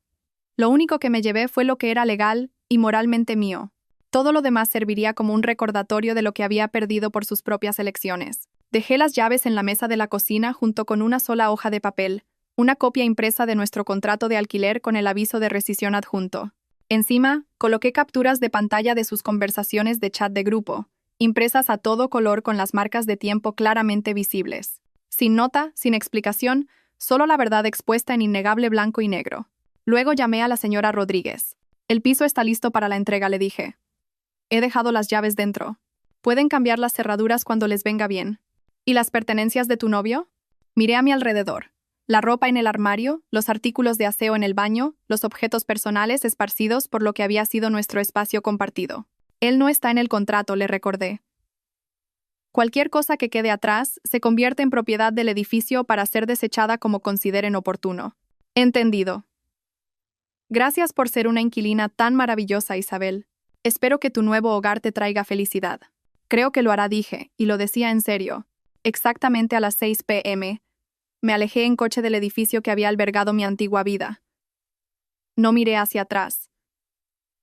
Lo único que me llevé fue lo que era legal y moralmente mío. Todo lo demás serviría como un recordatorio de lo que había perdido por sus propias elecciones. Dejé las llaves en la mesa de la cocina junto con una sola hoja de papel, una copia impresa de nuestro contrato de alquiler con el aviso de rescisión adjunto. Encima, coloqué capturas de pantalla de sus conversaciones de chat de grupo, impresas a todo color con las marcas de tiempo claramente visibles. Sin nota, sin explicación, solo la verdad expuesta en innegable blanco y negro. Luego llamé a la señora Rodríguez. El piso está listo para la entrega, le dije. He dejado las llaves dentro. Pueden cambiar las cerraduras cuando les venga bien. ¿Y las pertenencias de tu novio? Miré a mi alrededor. La ropa en el armario, los artículos de aseo en el baño, los objetos personales esparcidos por lo que había sido nuestro espacio compartido. Él no está en el contrato, le recordé. Cualquier cosa que quede atrás se convierte en propiedad del edificio para ser desechada como consideren oportuno. Entendido. Gracias por ser una inquilina tan maravillosa, Isabel. Espero que tu nuevo hogar te traiga felicidad. Creo que lo hará, dije, y lo decía en serio. Exactamente a las 6 p.m., me alejé en coche del edificio que había albergado mi antigua vida. No miré hacia atrás.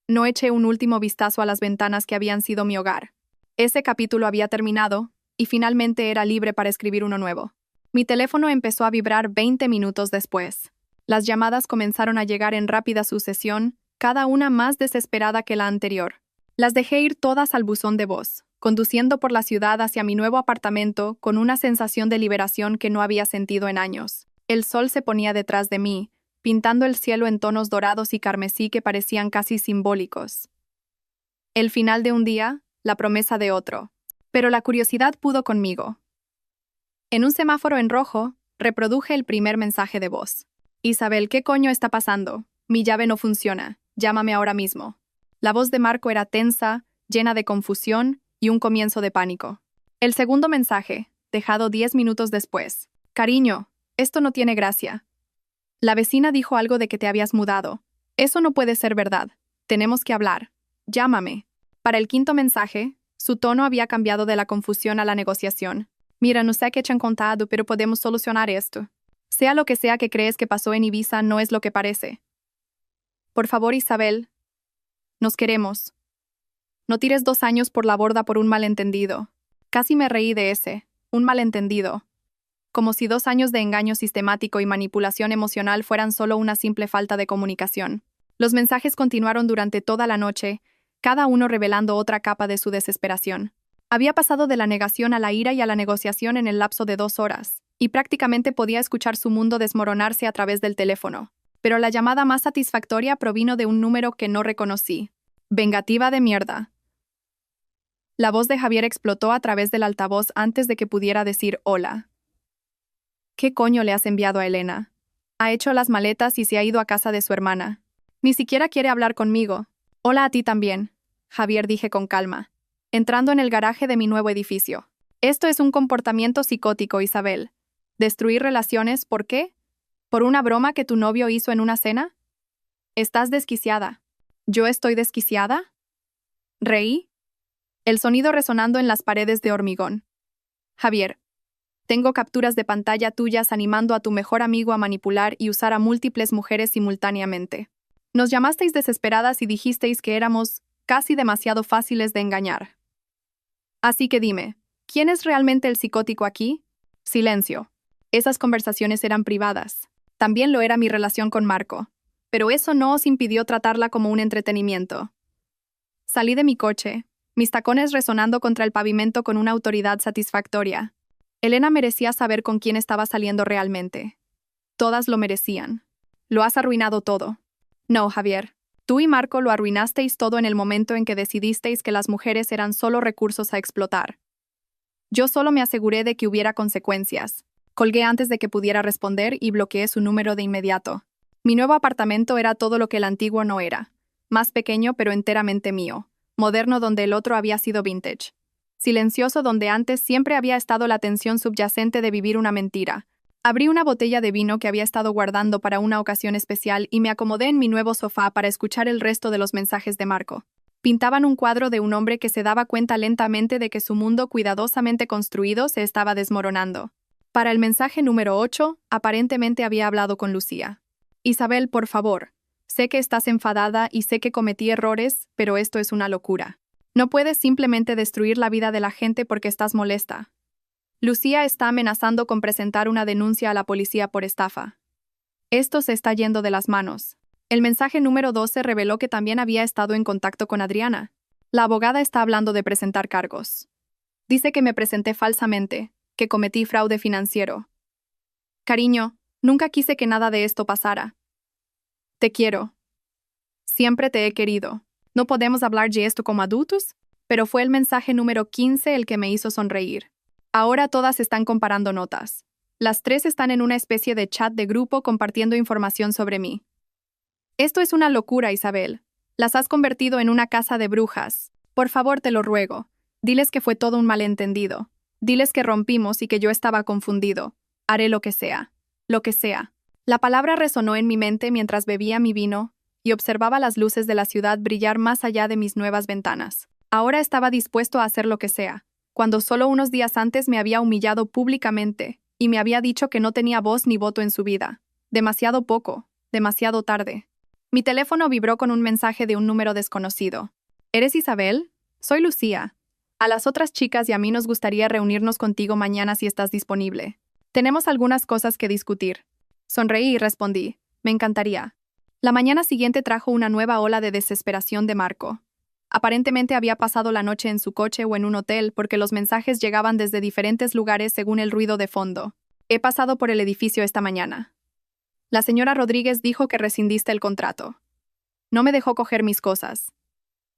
No eché un último vistazo a las ventanas que habían sido mi hogar. Ese capítulo había terminado, y finalmente era libre para escribir uno nuevo. Mi teléfono empezó a vibrar 20 minutos después. Las llamadas comenzaron a llegar en rápida sucesión, cada una más desesperada que la anterior. Las dejé ir todas al buzón de voz, conduciendo por la ciudad hacia mi nuevo apartamento con una sensación de liberación que no había sentido en años. El sol se ponía detrás de mí, pintando el cielo en tonos dorados y carmesí que parecían casi simbólicos. El final de un día, la promesa de otro. Pero la curiosidad pudo conmigo. En un semáforo en rojo, reproduje el primer mensaje de voz. Isabel, ¿qué coño está pasando? Mi llave no funciona. Llámame ahora mismo. La voz de Marco era tensa, llena de confusión y un comienzo de pánico. El segundo mensaje, dejado 10 minutos después. Cariño, esto no tiene gracia. La vecina dijo algo de que te habías mudado. Eso no puede ser verdad. Tenemos que hablar. Llámame. Para el quinto mensaje, su tono había cambiado de la confusión a la negociación. Mira, no sé qué te han contado, pero podemos solucionar esto. Sea lo que sea que crees que pasó en Ibiza, no es lo que parece. Por favor, Isabel. Nos queremos. No tires 2 años por la borda por un malentendido. Casi me reí de ese. Un malentendido. Como si 2 años de engaño sistemático y manipulación emocional fueran solo una simple falta de comunicación. Los mensajes continuaron durante toda la noche, cada uno revelando otra capa de su desesperación. Había pasado de la negación a la ira y a la negociación en el lapso de 2 horas, y prácticamente podía escuchar su mundo desmoronarse a través del teléfono. Pero la llamada más satisfactoria provino de un número que no reconocí. Vengativa de mierda. La voz de Javier explotó a través del altavoz antes de que pudiera decir hola. ¿Qué coño le has enviado a Elena? Ha hecho las maletas y se ha ido a casa de su hermana. Ni siquiera quiere hablar conmigo. Hola a ti también, Javier, dije con calma, entrando en el garaje de mi nuevo edificio. Esto es un comportamiento psicótico, Isabel. ¿Destruir relaciones? ¿Por qué? ¿Por una broma que tu novio hizo en una cena? Estás desquiciada. ¿Yo estoy desquiciada? Reí. El sonido resonando en las paredes de hormigón. Javier, tengo capturas de pantalla tuyas animando a tu mejor amigo a manipular y usar a múltiples mujeres simultáneamente. Nos llamasteis desesperadas y dijisteis que éramos casi demasiado fáciles de engañar. Así que dime, ¿quién es realmente el psicótico aquí? Silencio. Esas conversaciones eran privadas. También lo era mi relación con Marco. Pero eso no os impidió tratarla como un entretenimiento. Salí de mi coche, mis tacones resonando contra el pavimento con una autoridad satisfactoria. Elena merecía saber con quién estaba saliendo realmente. Todas lo merecían. Lo has arruinado todo. No, Javier. Tú y Marco lo arruinasteis todo en el momento en que decidisteis que las mujeres eran solo recursos a explotar. Yo solo me aseguré de que hubiera consecuencias. Colgué antes de que pudiera responder y bloqueé su número de inmediato. Mi nuevo apartamento era todo lo que el antiguo no era. Más pequeño pero enteramente mío. Moderno donde el otro había sido vintage. Silencioso donde antes siempre había estado la tensión subyacente de vivir una mentira. Abrí una botella de vino que había estado guardando para una ocasión especial y me acomodé en mi nuevo sofá para escuchar el resto de los mensajes de Marco. Pintaban un cuadro de un hombre que se daba cuenta lentamente de que su mundo cuidadosamente construido se estaba desmoronando. Para el mensaje número 8, aparentemente había hablado con Lucía. Isabel, por favor. Sé que estás enfadada y sé que cometí errores, pero esto es una locura. No puedes simplemente destruir la vida de la gente porque estás molesta. Lucía está amenazando con presentar una denuncia a la policía por estafa. Esto se está yendo de las manos. El mensaje número 12 reveló que también había estado en contacto con Adriana. La abogada está hablando de presentar cargos. Dice que me presenté falsamente, que cometí fraude financiero. Cariño, nunca quise que nada de esto pasara. Te quiero. Siempre te he querido. ¿No podemos hablar de esto como adultos? Pero fue el mensaje número 15 el que me hizo sonreír. Ahora todas están comparando notas. Las 3 están en una especie de chat de grupo compartiendo información sobre mí. Esto es una locura, Isabel. Las has convertido en una casa de brujas. Por favor, te lo ruego. Diles que fue todo un malentendido. Diles que rompimos y que yo estaba confundido. Haré lo que sea. Lo que sea. La palabra resonó en mi mente mientras bebía mi vino y observaba las luces de la ciudad brillar más allá de mis nuevas ventanas. Ahora estaba dispuesto a hacer lo que sea, cuando solo unos días antes me había humillado públicamente y me había dicho que no tenía voz ni voto en su vida. Demasiado poco, demasiado tarde. Mi teléfono vibró con un mensaje de un número desconocido. ¿Eres Isabel? Soy Lucía. A las otras chicas y a mí nos gustaría reunirnos contigo mañana si estás disponible. Tenemos algunas cosas que discutir. Sonreí y respondí, me encantaría. La mañana siguiente trajo una nueva ola de desesperación de Marco. Aparentemente había pasado la noche en su coche o en un hotel porque los mensajes llegaban desde diferentes lugares según el ruido de fondo. He pasado por el edificio esta mañana. La señora Rodríguez dijo que rescindiste el contrato. No me dejó coger mis cosas.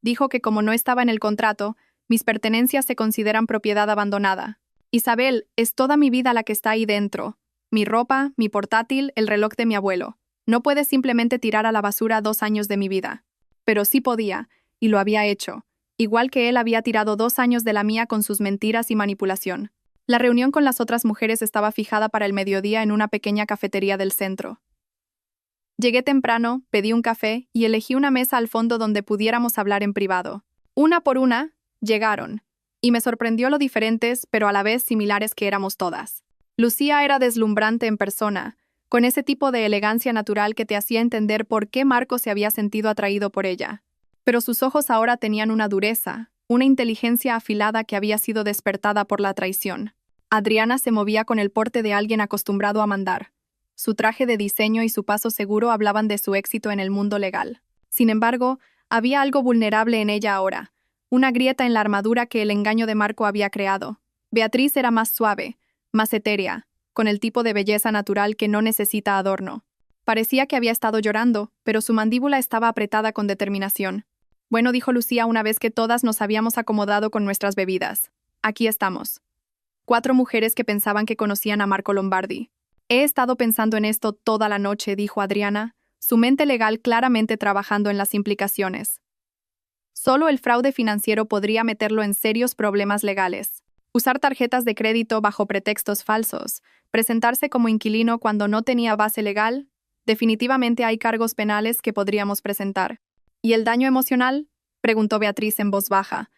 Dijo que como no estaba en el contrato, mis pertenencias se consideran propiedad abandonada. Isabel, es toda mi vida la que está ahí dentro. Mi ropa, mi portátil, el reloj de mi abuelo. No puedes simplemente tirar a la basura 2 años de mi vida. Pero sí podía, y lo había hecho, igual que él había tirado 2 años de la mía con sus mentiras y manipulación. La reunión con las otras mujeres estaba fijada para el mediodía en una pequeña cafetería del centro. Llegué temprano, pedí un café y elegí una mesa al fondo donde pudiéramos hablar en privado. Una por una, llegaron. Y me sorprendió lo diferentes, pero a la vez similares que éramos todas. Lucía era deslumbrante en persona, con ese tipo de elegancia natural que te hacía entender por qué Marco se había sentido atraído por ella. Pero sus ojos ahora tenían una dureza, una inteligencia afilada que había sido despertada por la traición. Adriana se movía con el porte de alguien acostumbrado a mandar. Su traje de diseño y su paso seguro hablaban de su éxito en el mundo legal. Sin embargo, había algo vulnerable en ella ahora, una grieta en la armadura que el engaño de Marco había creado. Beatriz era más suave, más etérea, con el tipo de belleza natural que no necesita adorno. Parecía que había estado llorando, pero su mandíbula estaba apretada con determinación. Bueno, dijo Lucía una vez que todas nos habíamos acomodado con nuestras bebidas. Aquí estamos. 4 mujeres que pensaban que conocían a Marco Lombardi. He estado pensando en esto toda la noche, dijo Adriana, su mente legal claramente trabajando en las implicaciones. Solo el fraude financiero podría meterlo en serios problemas legales. Usar tarjetas de crédito bajo pretextos falsos, presentarse como inquilino cuando no tenía base legal, definitivamente hay cargos penales que podríamos presentar. ¿Y el daño emocional?, preguntó Beatriz en voz baja.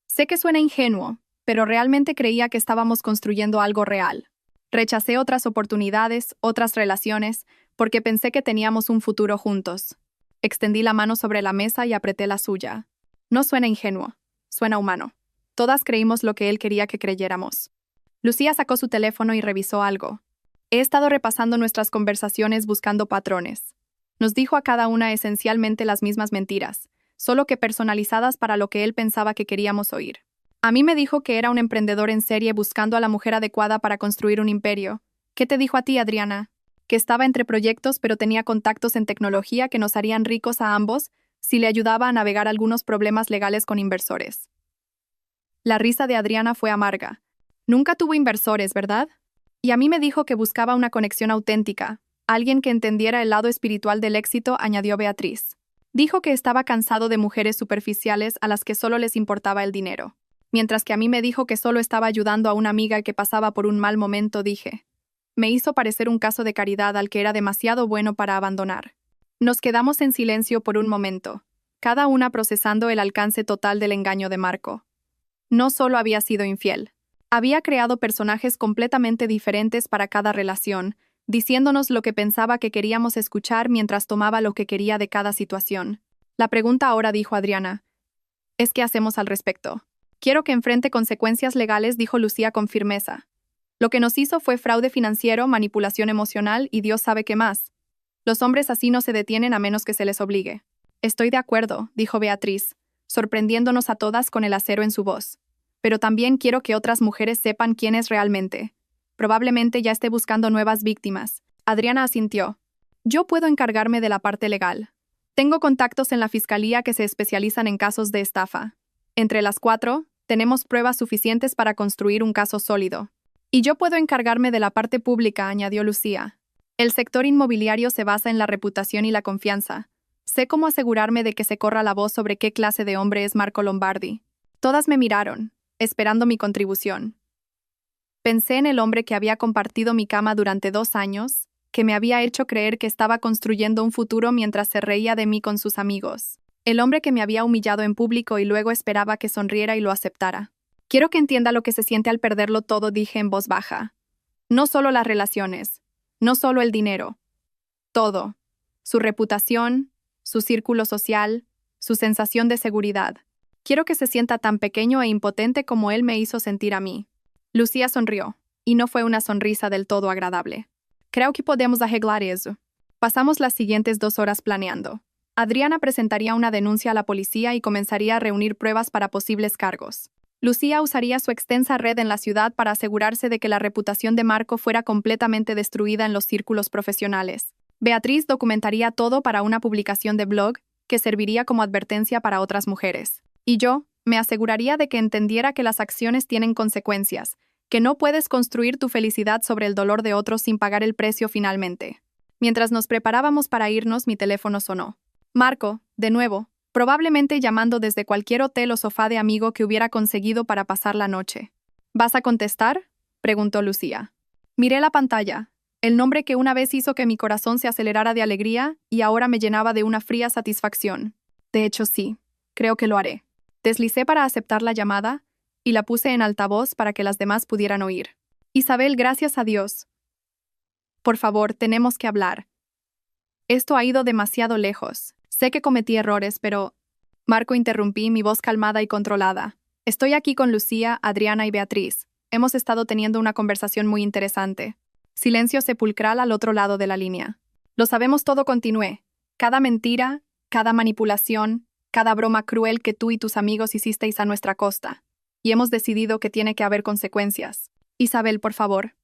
Sé que suena ingenuo, pero realmente creía que estábamos construyendo algo real. Rechacé otras oportunidades, otras relaciones, porque pensé que teníamos un futuro juntos. Extendí la mano sobre la mesa y apreté la suya. No suena ingenuo, suena humano. Todas creímos lo que él quería que creyéramos. Lucía sacó su teléfono y revisó algo. He estado repasando nuestras conversaciones buscando patrones. Nos dijo a cada una esencialmente las mismas mentiras, solo que personalizadas para lo que él pensaba que queríamos oír. A mí me dijo que era un emprendedor en serie buscando a la mujer adecuada para construir un imperio. ¿Qué te dijo a ti, Adriana? Que estaba entre proyectos pero tenía contactos en tecnología que nos harían ricos a ambos si le ayudaba a navegar algunos problemas legales con inversores. La risa de Adriana fue amarga. Nunca tuvo inversores, ¿verdad? Y a mí me dijo que buscaba una conexión auténtica, alguien que entendiera el lado espiritual del éxito, añadió Beatriz. Dijo que estaba cansado de mujeres superficiales a las que solo les importaba el dinero. Mientras que a mí me dijo que solo estaba ayudando a una amiga que pasaba por un mal momento, dije. Me hizo parecer un caso de caridad al que era demasiado bueno para abandonar. Nos quedamos en silencio por un momento, cada una procesando el alcance total del engaño de Marco. No solo había sido infiel, había creado personajes completamente diferentes para cada relación, diciéndonos lo que pensaba que queríamos escuchar mientras tomaba lo que quería de cada situación. La pregunta ahora, dijo Adriana, es ¿qué hacemos al respecto? Quiero que enfrente consecuencias legales, dijo Lucía con firmeza. Lo que nos hizo fue fraude financiero, manipulación emocional y Dios sabe qué más. Los hombres así no se detienen a menos que se les obligue. Estoy de acuerdo, dijo Beatriz, sorprendiéndonos a todas con el acero en su voz. Pero también quiero que otras mujeres sepan quién es realmente. Probablemente ya esté buscando nuevas víctimas. Adriana asintió. Yo puedo encargarme de la parte legal. Tengo contactos en la fiscalía que se especializan en casos de estafa. Entre las 4, tenemos pruebas suficientes para construir un caso sólido. Y yo puedo encargarme de la parte pública, añadió Lucía. El sector inmobiliario se basa en la reputación y la confianza. Sé cómo asegurarme de que se corra la voz sobre qué clase de hombre es Marco Lombardi. Todas me miraron, esperando mi contribución. Pensé en el hombre que había compartido mi cama durante 2 años, que me había hecho creer que estaba construyendo un futuro mientras se reía de mí con sus amigos. El hombre que me había humillado en público y luego esperaba que sonriera y lo aceptara. Quiero que entienda lo que se siente al perderlo todo, dije en voz baja. No solo las relaciones, no solo el dinero. Todo. Su reputación, su círculo social, su sensación de seguridad. Quiero que se sienta tan pequeño e impotente como él me hizo sentir a mí. Lucía sonrió, y no fue una sonrisa del todo agradable. Creo que podemos arreglar eso. Pasamos las siguientes 2 horas planeando. Adriana presentaría una denuncia a la policía y comenzaría a reunir pruebas para posibles cargos. Lucía usaría su extensa red en la ciudad para asegurarse de que la reputación de Marco fuera completamente destruida en los círculos profesionales. Beatriz documentaría todo para una publicación de blog que serviría como advertencia para otras mujeres. Y yo me aseguraría de que entendiera que las acciones tienen consecuencias, que no puedes construir tu felicidad sobre el dolor de otros sin pagar el precio finalmente. Mientras nos preparábamos para irnos, mi teléfono sonó. Marco, de nuevo, probablemente llamando desde cualquier hotel o sofá de amigo que hubiera conseguido para pasar la noche. ¿Vas a contestar?, preguntó Lucía. Miré la pantalla. El nombre que una vez hizo que mi corazón se acelerara de alegría y ahora me llenaba de una fría satisfacción. De hecho, sí, creo que lo haré. Deslicé para aceptar la llamada y la puse en altavoz para que las demás pudieran oír. Isabel, gracias a Dios. Por favor, tenemos que hablar. Esto ha ido demasiado lejos. Sé que cometí errores, pero... Marco, interrumpí, mi voz calmada y controlada. Estoy aquí con Lucía, Adriana y Beatriz. Hemos estado teniendo una conversación muy interesante. Silencio sepulcral al otro lado de la línea. Lo sabemos todo, continué. Cada mentira, cada manipulación, cada broma cruel que tú y tus amigos hicisteis a nuestra costa. Y hemos decidido que tiene que haber consecuencias. Isabel, por favor.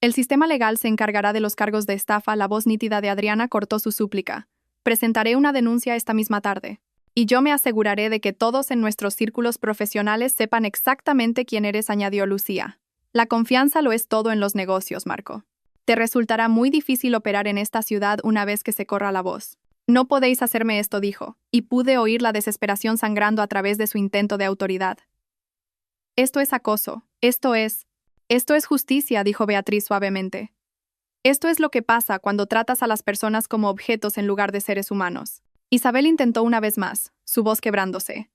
El sistema legal se encargará de los cargos de estafa. La voz nítida de Adriana cortó su súplica. Presentaré una denuncia esta misma tarde. Y yo me aseguraré de que todos en nuestros círculos profesionales sepan exactamente quién eres, añadió Lucía. La confianza lo es todo en los negocios, Marco. Te resultará muy difícil operar en esta ciudad una vez que se corra la voz. No podéis hacerme esto, dijo, y pude oír la desesperación sangrando a través de su intento de autoridad. Esto es acoso. Esto es justicia, dijo Beatriz suavemente. Esto es lo que pasa cuando tratas a las personas como objetos en lugar de seres humanos. Isabel intentó una vez más, su voz quebrándose.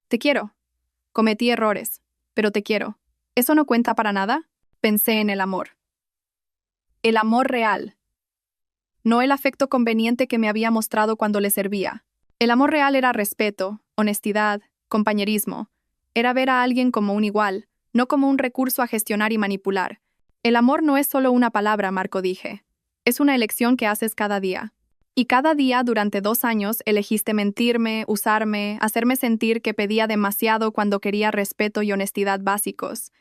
Te quiero. Cometí errores, pero te quiero. ¿Eso no cuenta para nada? Pensé en el amor. El amor real. No el afecto conveniente que me había mostrado cuando le servía. El amor real era respeto, honestidad, compañerismo. Era ver a alguien como un igual, no como un recurso a gestionar y manipular. El amor no es solo una palabra, Marco, dije. Es una elección que haces cada día. Y cada día, durante 2 años, elegiste mentirme, usarme, hacerme sentir que pedía demasiado cuando quería respeto y honestidad básicos.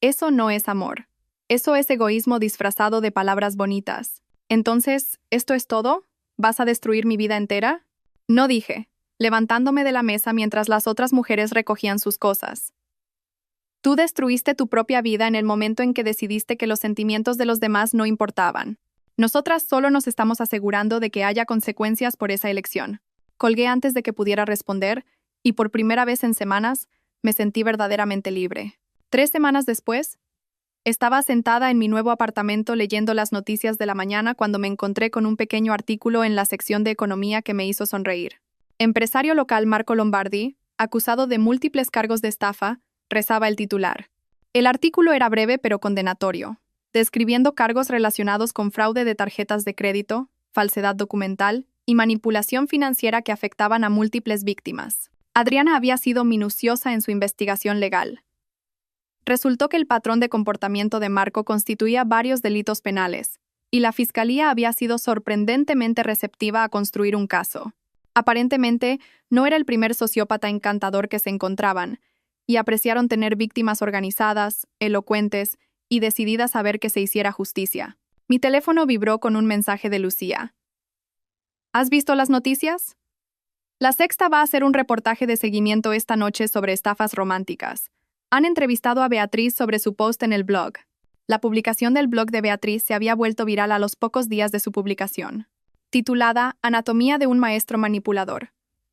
Eso no es amor. Eso es egoísmo disfrazado de palabras bonitas. Entonces, ¿esto es todo? ¿Vas a destruir mi vida entera? No, dije, levantándome de la mesa mientras las otras mujeres recogían sus cosas. Tú destruiste tu propia vida en el momento en que decidiste que los sentimientos de los demás no importaban. Nosotras solo nos estamos asegurando de que haya consecuencias por esa elección. Colgué antes de que pudiera responder, y por primera vez en semanas, me sentí verdaderamente libre. 3 semanas después, estaba sentada en mi nuevo apartamento leyendo las noticias de la mañana cuando me encontré con un pequeño artículo en la sección de economía que me hizo sonreír. Empresario local Marco Lombardi, acusado de múltiples cargos de estafa, rezaba el titular. El artículo era breve pero condenatorio, describiendo cargos relacionados con fraude de tarjetas de crédito, falsedad documental y manipulación financiera que afectaban a múltiples víctimas. Adriana había sido minuciosa en su investigación legal. Resultó que el patrón de comportamiento de Marco constituía varios delitos penales, y la fiscalía había sido sorprendentemente receptiva a construir un caso. Aparentemente, no era el primer sociópata encantador que se encontraban, y apreciaron tener víctimas organizadas, elocuentes y decididas a ver que se hiciera justicia. Mi teléfono vibró con un mensaje de Lucía. ¿Has visto las noticias? La Sexta va a hacer un reportaje de seguimiento esta noche sobre estafas románticas. Han entrevistado a Beatriz sobre su post en el blog. La publicación del blog de Beatriz se había vuelto viral a los pocos días de su publicación. Titulada Anatomía de un maestro manipulador.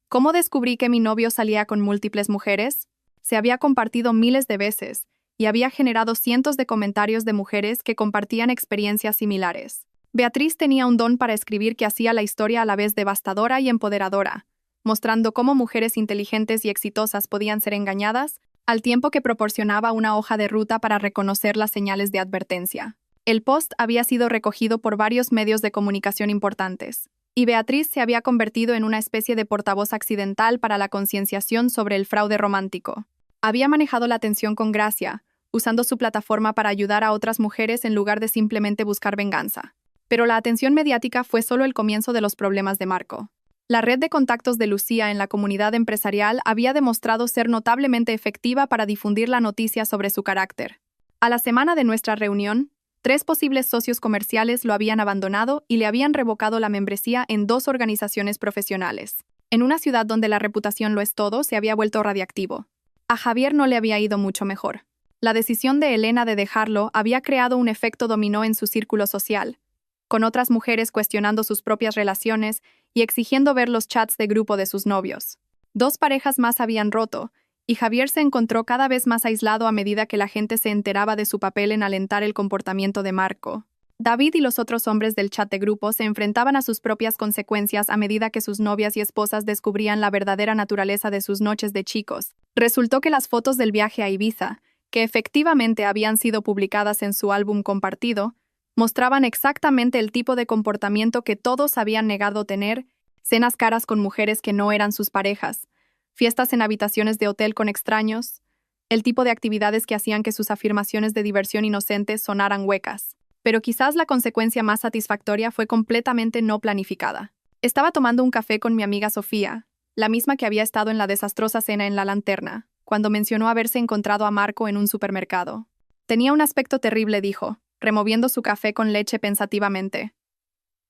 ¿Cómo descubrí que mi novio salía con múltiples mujeres? Se había compartido miles de veces y había generado cientos de comentarios de mujeres que compartían experiencias similares. Beatriz tenía un don para escribir que hacía la historia a la vez devastadora y empoderadora, mostrando cómo mujeres inteligentes y exitosas podían ser engañadas, al tiempo que proporcionaba una hoja de ruta para reconocer las señales de advertencia. El post había sido recogido por varios medios de comunicación importantes, y Beatriz se había convertido en una especie de portavoz accidental para la concienciación sobre el fraude romántico. Había manejado la atención con gracia, usando su plataforma para ayudar a otras mujeres en lugar de simplemente buscar venganza. Pero la atención mediática fue solo el comienzo de los problemas de Marco. La red de contactos de Lucía en la comunidad empresarial había demostrado ser notablemente efectiva para difundir la noticia sobre su carácter. A la semana de nuestra reunión, 3 posibles socios comerciales lo habían abandonado y le habían revocado la membresía en 2 organizaciones profesionales. En una ciudad donde la reputación lo es todo, se había vuelto radiactivo. A Javier no le había ido mucho mejor. La decisión de Elena de dejarlo había creado un efecto dominó en su círculo social, con otras mujeres cuestionando sus propias relaciones y exigiendo ver los chats de grupo de sus novios. 2 parejas más habían roto, y Javier se encontró cada vez más aislado a medida que la gente se enteraba de su papel en alentar el comportamiento de Marco. David y los otros hombres del chat de grupo se enfrentaban a sus propias consecuencias a medida que sus novias y esposas descubrían la verdadera naturaleza de sus noches de chicos. Resultó que las fotos del viaje a Ibiza, que efectivamente habían sido publicadas en su álbum compartido, mostraban exactamente el tipo de comportamiento que todos habían negado tener: cenas caras con mujeres que no eran sus parejas, fiestas en habitaciones de hotel con extraños, el tipo de actividades que hacían que sus afirmaciones de diversión inocentes sonaran huecas. Pero quizás la consecuencia más satisfactoria fue completamente no planificada. Estaba tomando un café con mi amiga Sofía, la misma que había estado en la desastrosa cena en La Lanterna, cuando mencionó haberse encontrado a Marco en un supermercado. Tenía un aspecto terrible, dijo, removiendo su café con leche pensativamente.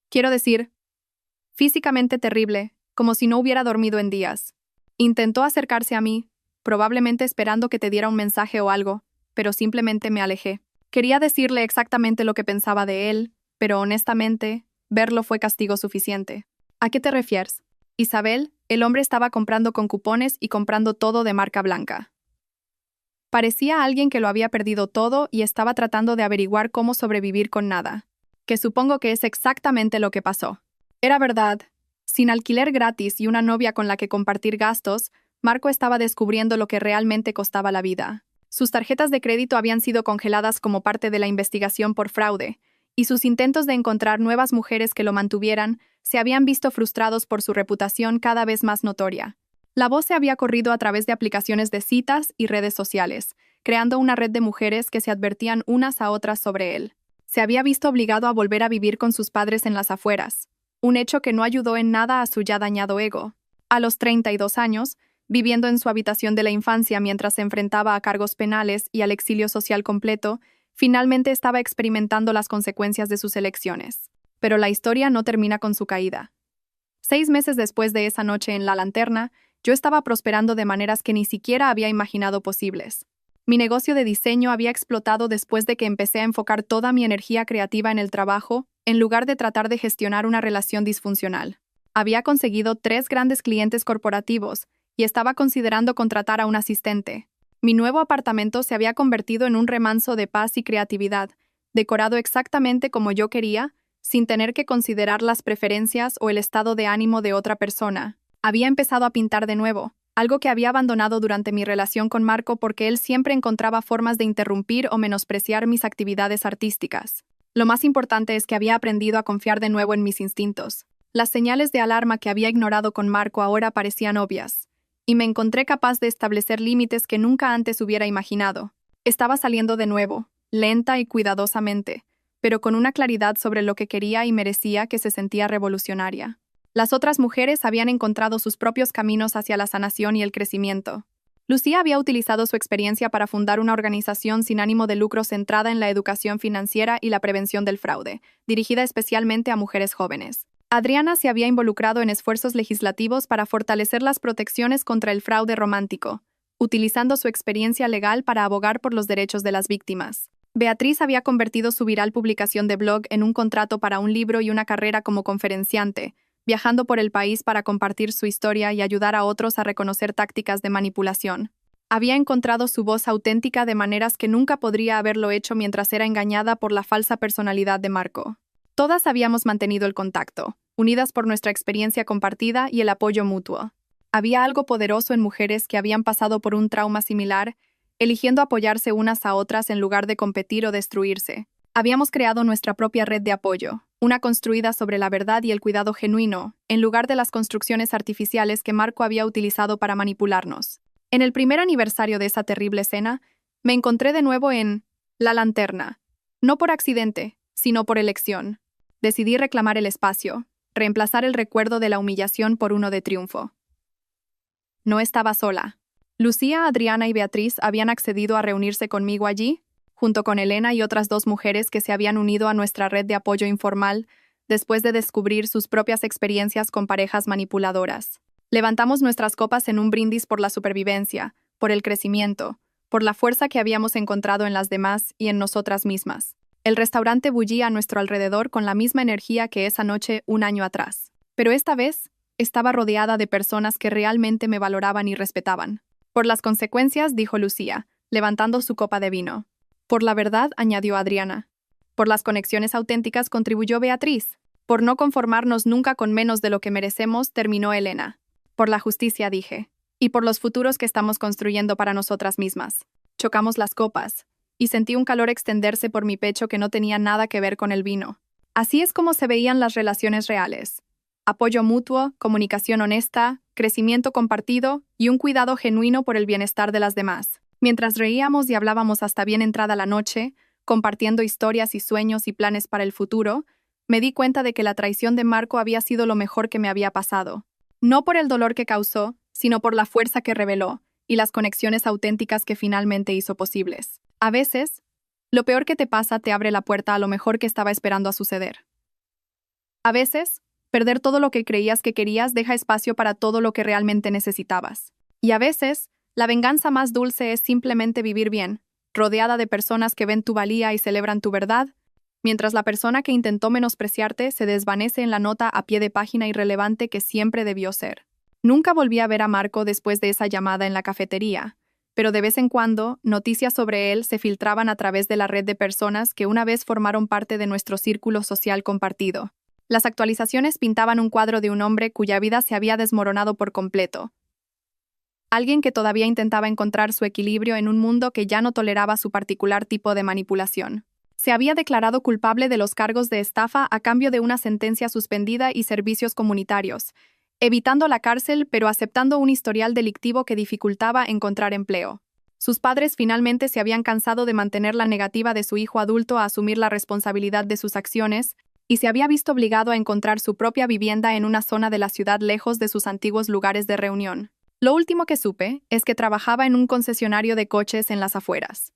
Quiero decir, físicamente terrible, como si no hubiera dormido en días. Intentó acercarse a mí, probablemente esperando que te diera un mensaje o algo, pero simplemente me alejé. Quería decirle exactamente lo que pensaba de él, pero honestamente, verlo fue castigo suficiente. ¿A qué te refieres? Isabel, el hombre estaba comprando con cupones y comprando todo de marca blanca. Parecía alguien que lo había perdido todo y estaba tratando de averiguar cómo sobrevivir con nada. Que supongo que es exactamente lo que pasó. Era verdad. Sin alquiler gratis y una novia con la que compartir gastos, Marco estaba descubriendo lo que realmente costaba la vida. Sus tarjetas de crédito habían sido congeladas como parte de la investigación por fraude, y sus intentos de encontrar nuevas mujeres que lo mantuvieran se habían visto frustrados por su reputación cada vez más notoria. La voz se había corrido a través de aplicaciones de citas y redes sociales, creando una red de mujeres que se advertían unas a otras sobre él. Se había visto obligado a volver a vivir con sus padres en las afueras, un hecho que no ayudó en nada a su ya dañado ego. A los 32 años, viviendo en su habitación de la infancia mientras se enfrentaba a cargos penales y al exilio social completo, finalmente estaba experimentando las consecuencias de sus elecciones. Pero la historia no termina con su caída. 6 meses después de esa noche en La Lanterna, yo estaba prosperando de maneras que ni siquiera había imaginado posibles. Mi negocio de diseño había explotado después de que empecé a enfocar toda mi energía creativa en el trabajo, en lugar de tratar de gestionar una relación disfuncional. Había conseguido 3 grandes clientes corporativos, y estaba considerando contratar a un asistente. Mi nuevo apartamento se había convertido en un remanso de paz y creatividad, decorado exactamente como yo quería, sin tener que considerar las preferencias o el estado de ánimo de otra persona. Había empezado a pintar de nuevo, algo que había abandonado durante mi relación con Marco porque él siempre encontraba formas de interrumpir o menospreciar mis actividades artísticas. Lo más importante es que había aprendido a confiar de nuevo en mis instintos. Las señales de alarma que había ignorado con Marco ahora parecían obvias, y me encontré capaz de establecer límites que nunca antes hubiera imaginado. Estaba saliendo de nuevo, lenta y cuidadosamente, pero con una claridad sobre lo que quería y merecía que se sentía revolucionaria. Las otras mujeres habían encontrado sus propios caminos hacia la sanación y el crecimiento. Lucía había utilizado su experiencia para fundar una organización sin ánimo de lucro centrada en la educación financiera y la prevención del fraude, dirigida especialmente a mujeres jóvenes. Adriana se había involucrado en esfuerzos legislativos para fortalecer las protecciones contra el fraude romántico, utilizando su experiencia legal para abogar por los derechos de las víctimas. Beatriz había convertido su viral publicación de blog en un contrato para un libro y una carrera como conferenciante, viajando por el país para compartir su historia y ayudar a otros a reconocer tácticas de manipulación. Había encontrado su voz auténtica de maneras que nunca podría haberlo hecho mientras era engañada por la falsa personalidad de Marco. Todas habíamos mantenido el contacto, unidas por nuestra experiencia compartida y el apoyo mutuo. Había algo poderoso en mujeres que habían pasado por un trauma similar, eligiendo apoyarse unas a otras en lugar de competir o destruirse. Habíamos creado nuestra propia red de apoyo, una construida sobre la verdad y el cuidado genuino, en lugar de las construcciones artificiales que Marco había utilizado para manipularnos. En el primer aniversario de esa terrible escena, me encontré de nuevo en La Lanterna, no por accidente, sino por elección. Decidí reclamar el espacio, reemplazar el recuerdo de la humillación por uno de triunfo. No estaba sola. Lucía, Adriana y Beatriz habían accedido a reunirse conmigo allí, junto con Elena y otras 2 mujeres que se habían unido a nuestra red de apoyo informal después de descubrir sus propias experiencias con parejas manipuladoras. Levantamos nuestras copas en un brindis por la supervivencia, por el crecimiento, por la fuerza que habíamos encontrado en las demás y en nosotras mismas. El restaurante bullía a nuestro alrededor con la misma energía que esa noche un año atrás. Pero esta vez, estaba rodeada de personas que realmente me valoraban y respetaban. Por las consecuencias, dijo Lucía, levantando su copa de vino. Por la verdad, añadió Adriana. Por las conexiones auténticas contribuyó Beatriz. Por no conformarnos nunca con menos de lo que merecemos, terminó Elena. Por la justicia, dije. Y por los futuros que estamos construyendo para nosotras mismas. Chocamos las copas, y sentí un calor extenderse por mi pecho que no tenía nada que ver con el vino. Así es como se veían las relaciones reales. Apoyo mutuo, comunicación honesta, crecimiento compartido y un cuidado genuino por el bienestar de las demás. Mientras reíamos y hablábamos hasta bien entrada la noche, compartiendo historias y sueños y planes para el futuro, me di cuenta de que la traición de Marco había sido lo mejor que me había pasado. No por el dolor que causó, sino por la fuerza que reveló y las conexiones auténticas que finalmente hizo posibles. A veces, lo peor que te pasa te abre la puerta a lo mejor que estaba esperando a suceder. A veces, perder todo lo que creías que querías deja espacio para todo lo que realmente necesitabas. Y a veces, la venganza más dulce es simplemente vivir bien, rodeada de personas que ven tu valía y celebran tu verdad, mientras la persona que intentó menospreciarte se desvanece en la nota a pie de página irrelevante que siempre debió ser. Nunca volví a ver a Marco después de esa llamada en la cafetería, pero de vez en cuando, noticias sobre él se filtraban a través de la red de personas que una vez formaron parte de nuestro círculo social compartido. Las actualizaciones pintaban un cuadro de un hombre cuya vida se había desmoronado por completo. Alguien que todavía intentaba encontrar su equilibrio en un mundo que ya no toleraba su particular tipo de manipulación. Se había declarado culpable de los cargos de estafa a cambio de una sentencia suspendida y servicios comunitarios, evitando la cárcel pero aceptando un historial delictivo que dificultaba encontrar empleo. Sus padres finalmente se habían cansado de mantener la negativa de su hijo adulto a asumir la responsabilidad de sus acciones, y se había visto obligado a encontrar su propia vivienda en una zona de la ciudad lejos de sus antiguos lugares de reunión. Lo último que supe es que trabajaba en un concesionario de coches en las afueras.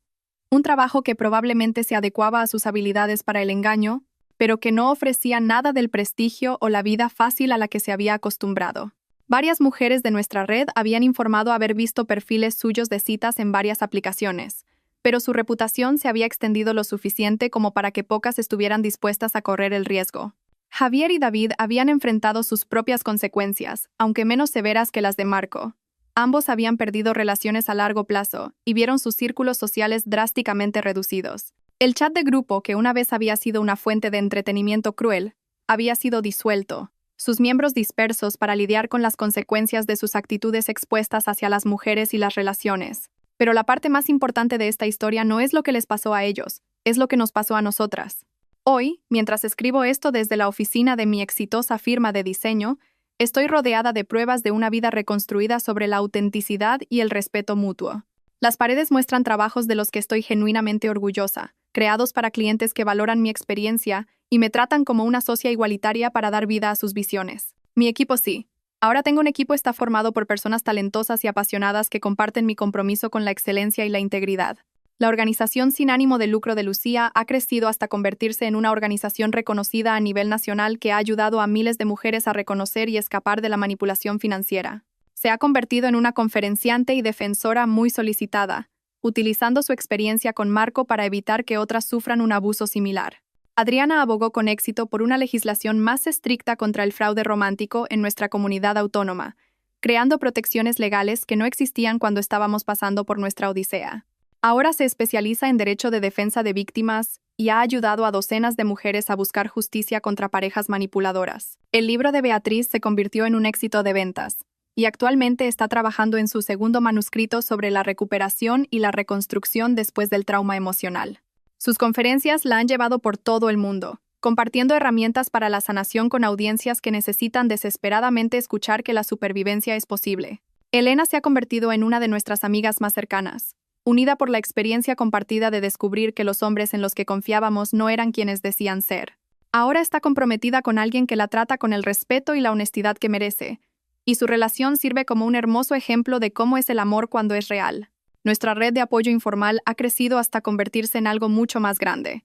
Un trabajo que probablemente se adecuaba a sus habilidades para el engaño, pero que no ofrecía nada del prestigio o la vida fácil a la que se había acostumbrado. Varias mujeres de nuestra red habían informado haber visto perfiles suyos de citas en varias aplicaciones, pero su reputación se había extendido lo suficiente como para que pocas estuvieran dispuestas a correr el riesgo. Javier y David habían enfrentado sus propias consecuencias, aunque menos severas que las de Marco. Ambos habían perdido relaciones a largo plazo y vieron sus círculos sociales drásticamente reducidos. El chat de grupo, que una vez había sido una fuente de entretenimiento cruel, había sido disuelto, sus miembros dispersos para lidiar con las consecuencias de sus actitudes expuestas hacia las mujeres y las relaciones. Pero la parte más importante de esta historia no es lo que les pasó a ellos, es lo que nos pasó a nosotras. Hoy, mientras escribo esto desde la oficina de mi exitosa firma de diseño, estoy rodeada de pruebas de una vida reconstruida sobre la autenticidad y el respeto mutuo. Las paredes muestran trabajos de los que estoy genuinamente orgullosa, creados para clientes que valoran mi experiencia y me tratan como una socia igualitaria para dar vida a sus visiones. Mi equipo sí. Ahora tengo un equipo está formado por personas talentosas y apasionadas que comparten mi compromiso con la excelencia y la integridad. La organización sin ánimo de lucro de Lucía ha crecido hasta convertirse en una organización reconocida a nivel nacional que ha ayudado a miles de mujeres a reconocer y escapar de la manipulación financiera. Se ha convertido en una conferenciante y defensora muy solicitada, utilizando su experiencia con Marco para evitar que otras sufran un abuso similar. Adriana abogó con éxito por una legislación más estricta contra el fraude romántico en nuestra comunidad autónoma, creando protecciones legales que no existían cuando estábamos pasando por nuestra odisea. Ahora se especializa en derecho de defensa de víctimas y ha ayudado a docenas de mujeres a buscar justicia contra parejas manipuladoras. El libro de Beatriz se convirtió en un éxito de ventas, y actualmente está trabajando en su segundo manuscrito sobre la recuperación y la reconstrucción después del trauma emocional. Sus conferencias la han llevado por todo el mundo, compartiendo herramientas para la sanación con audiencias que necesitan desesperadamente escuchar que la supervivencia es posible. Elena se ha convertido en una de nuestras amigas más cercanas, unida por la experiencia compartida de descubrir que los hombres en los que confiábamos no eran quienes decían ser. Ahora está comprometida con alguien que la trata con el respeto y la honestidad que merece, y su relación sirve como un hermoso ejemplo de cómo es el amor cuando es real. Nuestra red de apoyo informal ha crecido hasta convertirse en algo mucho más grande.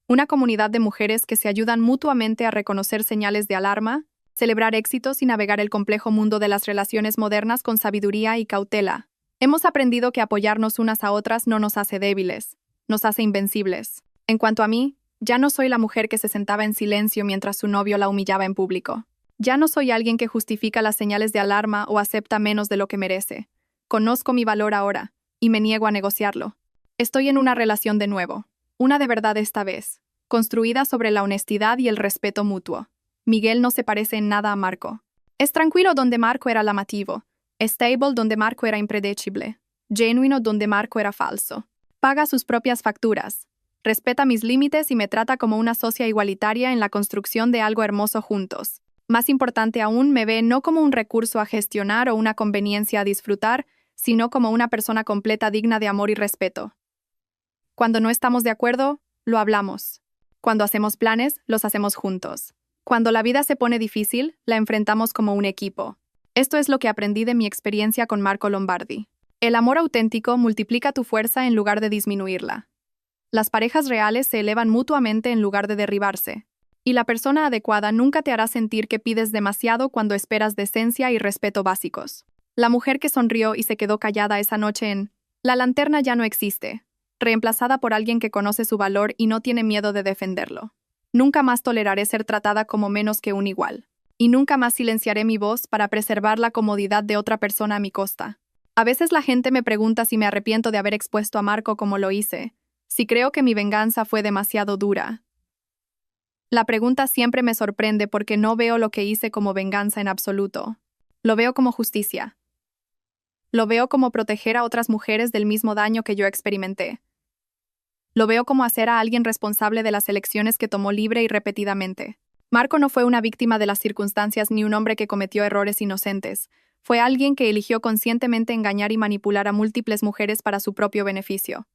Una comunidad de mujeres que se ayudan mutuamente a reconocer señales de alarma, celebrar éxitos y navegar el complejo mundo de las relaciones modernas con sabiduría y cautela. Hemos aprendido que apoyarnos unas a otras no nos hace débiles, nos hace invencibles. En cuanto a mí, ya no soy la mujer que se sentaba en silencio mientras su novio la humillaba en público. Ya no soy alguien que justifica las señales de alarma o acepta menos de lo que merece. Conozco mi valor ahora, y me niego a negociarlo. Estoy en una relación de nuevo. Una de verdad esta vez, construida sobre la honestidad y el respeto mutuo. Miguel no se parece en nada a Marco. Es tranquilo donde Marco era llamativo, stable donde Marco era impredecible, genuino donde Marco era falso. Paga sus propias facturas, respeta mis límites y me trata como una socia igualitaria en la construcción de algo hermoso juntos. Más importante aún, me ve no como un recurso a gestionar o una conveniencia a disfrutar, sino como una persona completa digna de amor y respeto. Cuando no estamos de acuerdo, lo hablamos. Cuando hacemos planes, los hacemos juntos. Cuando la vida se pone difícil, la enfrentamos como un equipo. Esto es lo que aprendí de mi experiencia con Marco Lombardi. El amor auténtico multiplica tu fuerza en lugar de disminuirla. Las parejas reales se elevan mutuamente en lugar de derribarse. Y la persona adecuada nunca te hará sentir que pides demasiado cuando esperas decencia y respeto básicos. La mujer que sonrió y se quedó callada esa noche en La Lanterna ya no existe, reemplazada por alguien que conoce su valor y no tiene miedo de defenderlo. Nunca más toleraré ser tratada como menos que un igual. Y nunca más silenciaré mi voz para preservar la comodidad de otra persona a mi costa. A veces la gente me pregunta si me arrepiento de haber expuesto a Marco como lo hice, si creo que mi venganza fue demasiado dura. La pregunta siempre me sorprende porque no veo lo que hice como venganza en absoluto. Lo veo como justicia. Lo veo como proteger a otras mujeres del mismo daño que yo experimenté. Lo veo como hacer a alguien responsable de las elecciones que tomó libre y repetidamente. Marco no fue una víctima de las circunstancias ni un hombre que cometió errores inocentes. Fue alguien que eligió conscientemente engañar y manipular a múltiples mujeres para su propio beneficio.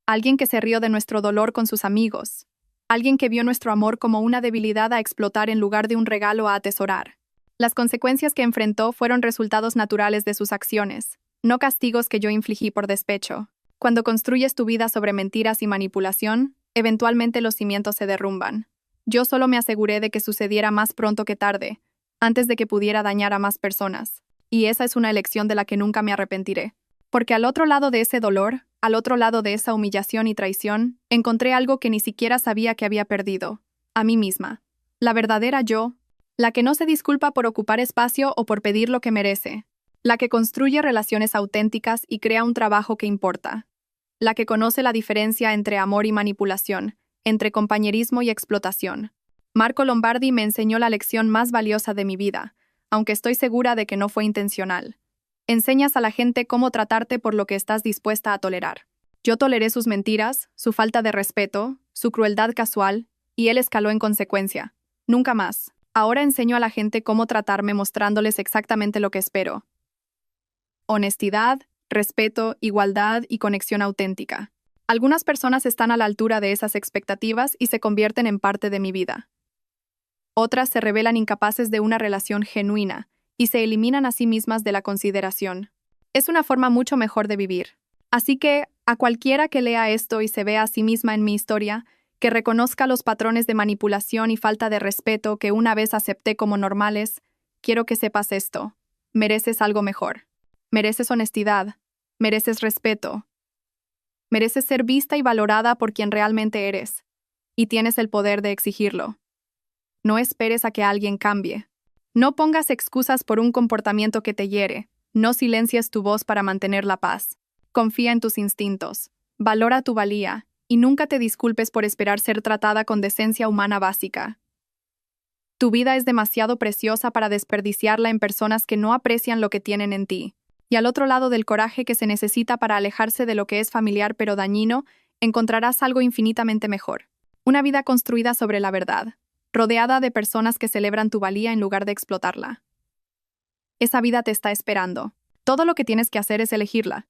Alguien que se rió de nuestro dolor con sus amigos. Alguien que vio nuestro amor como una debilidad a explotar en lugar de un regalo a atesorar. Las consecuencias que enfrentó fueron resultados naturales de sus acciones, no castigos que yo infligí por despecho. Cuando construyes tu vida sobre mentiras y manipulación, eventualmente los cimientos se derrumban. Yo solo me aseguré de que sucediera más pronto que tarde, antes de que pudiera dañar a más personas. Y esa es una elección de la que nunca me arrepentiré. Porque al otro lado de ese dolor, al otro lado de esa humillación y traición, encontré algo que ni siquiera sabía que había perdido. A mí misma. La verdadera yo. La que no se disculpa por ocupar espacio o por pedir lo que merece. La que construye relaciones auténticas y crea un trabajo que importa. La que conoce la diferencia entre amor y manipulación, entre compañerismo y explotación. Marco Lombardi me enseñó la lección más valiosa de mi vida, aunque estoy segura de que no fue intencional. Enseñas a la gente cómo tratarte por lo que estás dispuesta a tolerar. Yo toleré sus mentiras, su falta de respeto, su crueldad casual, y él escaló en consecuencia. Nunca más. Ahora enseño a la gente cómo tratarme mostrándoles exactamente lo que espero. Honestidad, respeto, igualdad y conexión auténtica. Algunas personas están a la altura de esas expectativas y se convierten en parte de mi vida. Otras se revelan incapaces de una relación genuina y se eliminan a sí mismas de la consideración. Es una forma mucho mejor de vivir. Así que, a cualquiera que lea esto y se vea a sí misma en mi historia, que reconozca los patrones de manipulación y falta de respeto que una vez acepté como normales, quiero que sepas esto. Mereces algo mejor. Mereces honestidad. Mereces respeto. Mereces ser vista y valorada por quien realmente eres. Y tienes el poder de exigirlo. No esperes a que alguien cambie. No pongas excusas por un comportamiento que te hiere. No silencies tu voz para mantener la paz. Confía en tus instintos. Valora tu valía. Y nunca te disculpes por esperar ser tratada con decencia humana básica. Tu vida es demasiado preciosa para desperdiciarla en personas que no aprecian lo que tienen en ti. Y al otro lado del coraje que se necesita para alejarse de lo que es familiar pero dañino, encontrarás algo infinitamente mejor. Una vida construida sobre la verdad, rodeada de personas que celebran tu valía en lugar de explotarla. Esa vida te está esperando. Todo lo que tienes que hacer es elegirla.